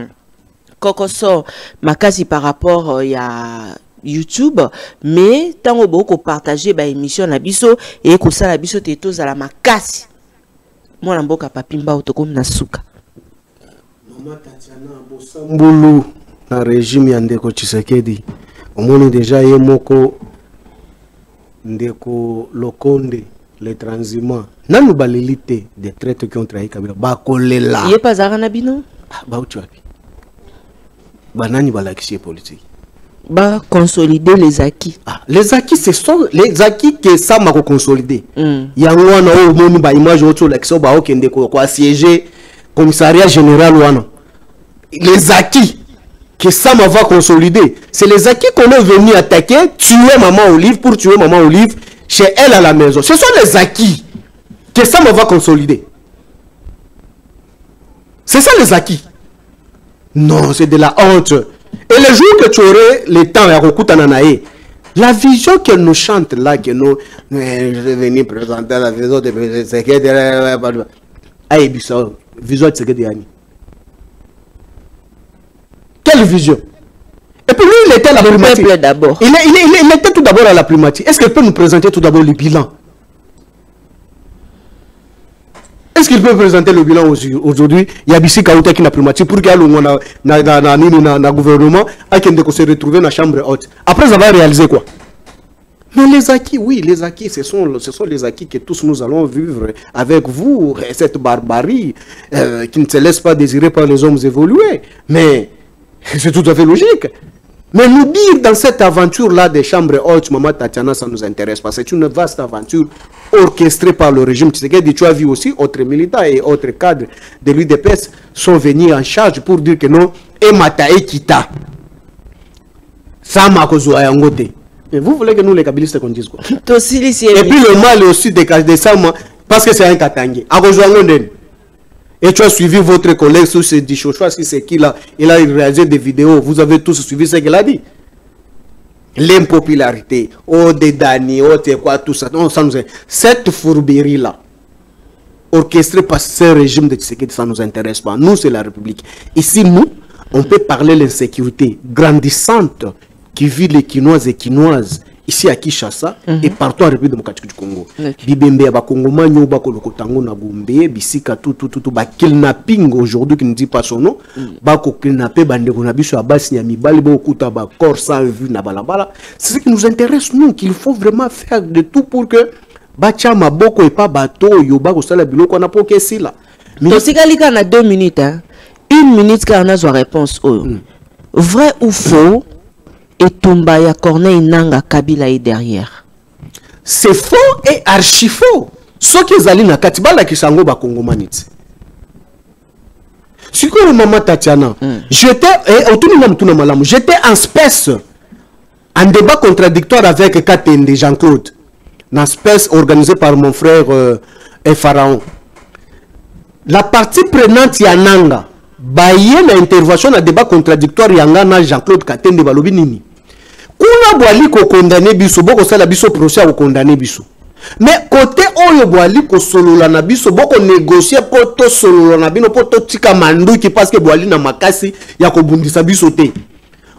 Kokoso makasi par rapport ya YouTube, mais tango boko partager ba émission na biso et ko sala biso te tozala makasi mwana mboka papimba otoko na suka. Mama Tatiana Bosambulu na régime ya ndeko Tshisekedi omoni déjà ye moko ndeko Lokonde les transhumants nanu balélité des traites qui ont trahi Kabila bakolela ye pas zara na bino ba utuapi banani balakisi politique ba consolider les acquis. Les acquis, ce sont les acquis que ça m'a consolidé. Yango wana o moni ba image auto l'action ba okende ko siéger commissariat général wana. Les acquis que ça m'a va consolider, c'est les acquis qu'on est venu attaquer, tuer maman Olive pour tuer maman Olive chez elle à la maison. Ce sont les acquis que ça m'a va consolider. C'est ça les acquis. Non, c'est de la honte. Et le jour que tu aurais le temps à Rokuta Nanae, la vision qu'elle nous chante là, que nous, je vais venir présenter la vision de Tshisekedi. Aïe, Bissau, vision de Tshisekedi. Quelle vision? Et puis lui, il était à la primatie. Il était tout d'abord à la primatie. Est-ce qu'elle peut nous présenter tout d'abord le bilan? Est-ce qu'il peut présenter le bilan aujourd'hui? Il y a Bissi Kaouta qui n'a primatie pour qu'il y ait le gouvernement à qui se retrouver dans la chambre haute. Après avoir réalisé quoi? Mais les acquis, oui, les acquis, ce sont les acquis que tous nous allons vivre avec vous. Cette barbarie qui ne se laisse pas désirer par les hommes évolués. Mais c'est tout à fait logique. Mais nous dire dans cette aventure-là des chambres hautes, Maman Tatiana, ça nous intéresse pas. C'est une vaste aventure orchestrée par le régime Tshisekedi. Tu as vu aussi, autres militants et autres cadres de l'UDPS sont venus en charge pour dire que non, et Mata et Kita. Ça m'a causé à Yangote. Et vous voulez que nous, les Kabylistes, qu'on dise quoi? Et puis le mal est aussi de ça, parce que c'est un Katangi. Et tu as suivi votre collègue sur ce Dichochoa, si c'est qui là, il a réalisé des vidéos, vous avez tous suivi ce qu'il a dit. L'impopularité, oh des Dani, oh c'est quoi, tout ça. Non, ça nous est... Cette fourberie là, orchestrée par ce régime de Tshisekedi, ça ne nous intéresse pas. Nous, c'est la République. Ici, nous, on peut parler de l'insécurité grandissante qui vit les Quinoises et Quinoises. Ici à Kinshasa et partout en République démocratique du Congo. Bibembe ba Congomani ba kolokotango na Gombe, bisika tout ba kidnapping aujourd'hui qui ne dit pas son nom, ba ko kidnapper bandeko na biso abasi ya mibali ba okuta ba corps sans vue na balabala. C'est ce qui nous intéresse nous, qu'il faut vraiment faire de tout pour que ba chama boko et pas bateau yo ba ko sala biloko na poke sila. To sikalika na 2 minutes hein. 1 minute car on a sa réponse. Vrai ou faux? Et Tombaya Corneille Nanga Kabila est derrière. C'est faux et archi faux. Ce qui est allé dans Katibala qui s'en va Congomanite. Si que le maman Tatiana, j'étais en espèce en débat contradictoire avec Katende Jean-Claude. Une espèce organisée par mon frère Pharaon. La partie prenante Yananga. Baye na intervention na débat contradictoire Yangana Jean-Claude Katende Balobinini. Kuna boali ko condamner biso boko sala biso procès ko condamner biso. Mais côté oyo boali ko solola na biso boko négocier poto solola na bino poto tika manduki parce que boali na makasi ya ko bundisa biso te.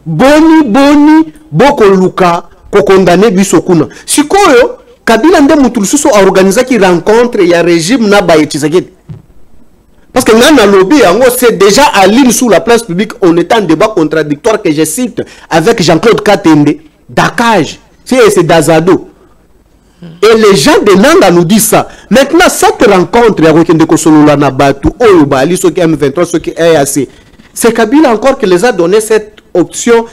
Boni boko luka ko condamner biso kuna. Sikoyo Kabila nde mutulususo a organiser ki rencontre ya régime na Baye Tshisekedi. Parce que dans le lobby, c'est déjà à l'île sous la place publique, on est en débat contradictoire que je cite avec Jean-Claude Katende, Dakaj, c'est Dazado. Et les gens de Nanga nous disent ça. Maintenant, cette rencontre avec Ndekosolola Nabatu, Oyobali, ceux qui M23, ceux qui EAC, c'est Kabila encore qui les a donné cette option.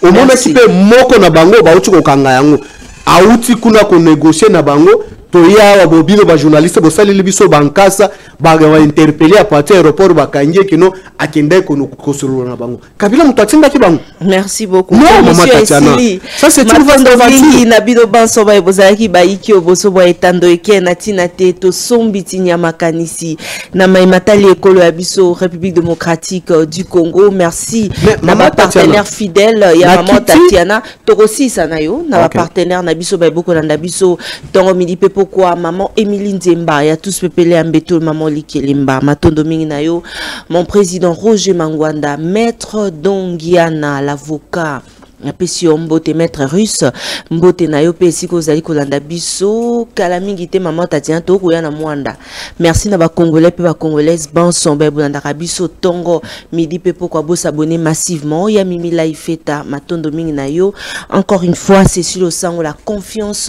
au moment qui peut moko na bango ba uti ko kanga yango auti kuna ko négocier na bango toya wa bobino ba journaliste bo sali libiso bankasa ba interpeller à partir aéroport ba kanje kino akende ko kosolo na bango Kabila mutatinda ki bango. Merci beaucoup. Non, maman Tatiana. Ça c'est une vague na bino banso ba bozaki ba iki oboso bo etando eke na tina te to sombiti nyama kanisi na maimatali ekolo ya biso République démocratique du Congo. Merci. Maman partenaire fidèle ya maman Tatiana tokosi sanayo na partenaire na biso ba boko na biso tongo midi pe pourquoi maman Émilie Nzemba ya tous pepele ambeto maman Likelimba matondo mingi na yo mon président Roger Mangwanda maître Dongiana l'avocat Apesio mbote maître russe mbote na yo pesi ko zali kolanda biso kala mingi te maman Tatiana to ko ya na mwanda merci na ba congolais pe ba congolaises banson ba bolanda biso tongo midi pe pourquoi bo s'abonner massivement ya mimi live feta matondo mingi na yo encore une fois c'est sur le sang la confiance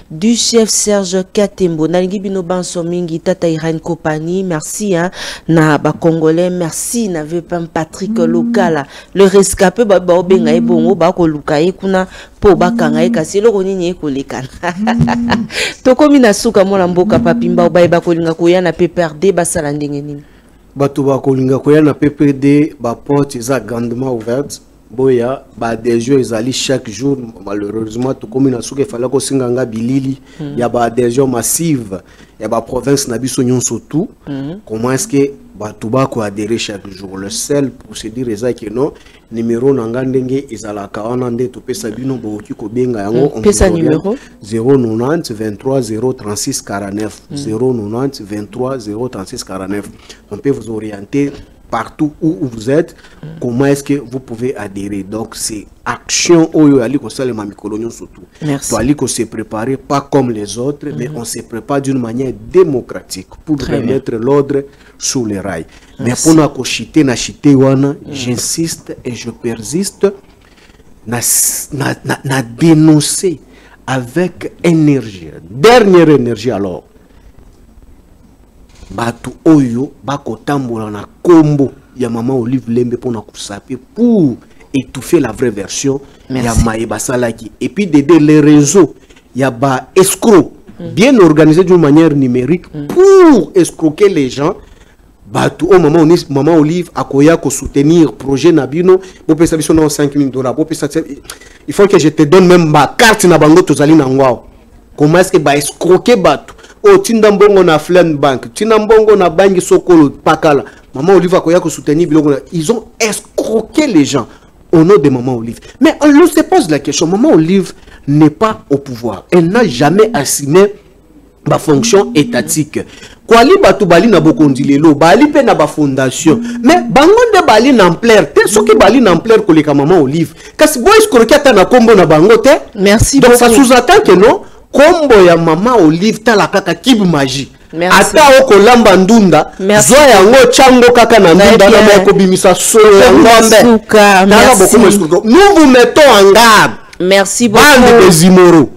du chef Serge Katembo na lingi bino banson mingi tata Irene Kopani merci hein na ba congolais merci na Vepam Patrick Lokala le rescapé ba obenga ebongo ba lukaye kuna po bakanga kasi eloko nini ekolekana tokomi na suka mona mboka papimba obaye bakolinga koya na PPRD basala ndenge nini bato bakolinga koya na PPRD ba porte eza grandement ouverte boya ba adhésion ezali chaque jour malheureusement tokomi na suka fala ko singanga bilili ya ba adhésion massive ya ba province na biso nyonso tout comment est-ce que bato bako adhérer chaque jour le seul procédure eza que non numéro nanga ndenge ezalaka wana nde topesa bino boki ko benga yango pesa numéro 090 23 036 49 090 23 036 49 on peut vous orienter partout où vous êtes, comment est-ce que vous pouvez adhérer. Donc c'est action oyo ali ko sale mamikolo surtout. Merci. Ali ko se préparer pas comme les autres mais on se prépare d'une manière démocratique pour remettre l'ordre sous les rails. Mais pour na ko chiter na chiter wana, j'insiste et je persiste na dénoncer avec énergie. Dernière énergie alors. Batu oyo bako tambola na kombo ya maman Olive Lembe pour na kusape pour étouffer la vraie version ya Maïba Salaki et puis d'aider les réseaux ya ba escroc bien organisé d'une manière numérique pour escroquer les gens. Batu o maman Olive akoya ko soutenir projet Nabino bo pesa biso na $5 000 il faut que je te donne même ma carte na bango tozali na ngwao. Comment est-ce que ba escroquer batu o tindambongo na Flame Bank tindambongo na bangi sokolo pakala maman Olive akoya ko soutenir biloko ils ont escroqué les gens au nom de maman Olive. Mais on se pose la question, maman Olive n'est pas au pouvoir, elle n'a jamais assumé ba fonction étatique. Kwali batu bali na bokondi lelo bali pe na ba fondation mais bangonde bali na ampleur te soki bali na ampleur ko leka maman Olive kasi boy escroquer ata na kombo na bango te. Merci donc beaucoup. Ça sous-entend que non kombo ya maman Olive tala kaka kibu magie ata oko lamba ndunda zwa yango chango kaka na ndunda na moko bimisa solo ya ngombe. Nous vous mettons en garde. Merci beaucoup. Bande des Imoro.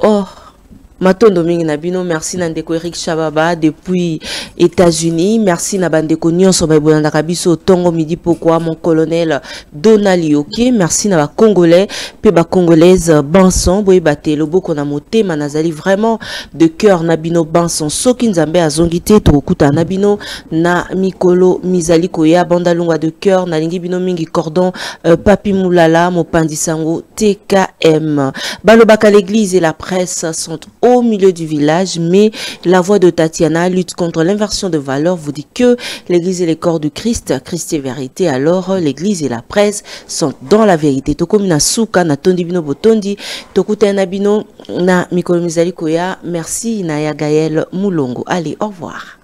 Oh Matondo mingi na bino, merci Nandeko Eric Chababa depuis États-Unis, merci na bandeko nyonso ba bolanda kabiso tongo midi pourquoi mon colonel Donald Yoke, merci na ba congolais pe ba congolaise Banson boy batelo boko na motema nazali vraiment de cœur na bino Banson soki nzambe azongite to kuta na bino na mikolo mizali koya banda lungwa de cœur na lingi bino mingi cordon Papi Moulala mopandi sango TKM balobaka l'église et la presse sont au milieu du village, mais la voix de Tatiana lutte contre l'inversion de valeurs vous dit que l'église et les corps du Christ, Christ et vérité, alors l'église et la presse sont dans la vérité. Tokomina Souka, na tondi bino botondi, tokute na bino na mikolo mizali koya, merci na ya Gaël Moulongo. Allez, au revoir.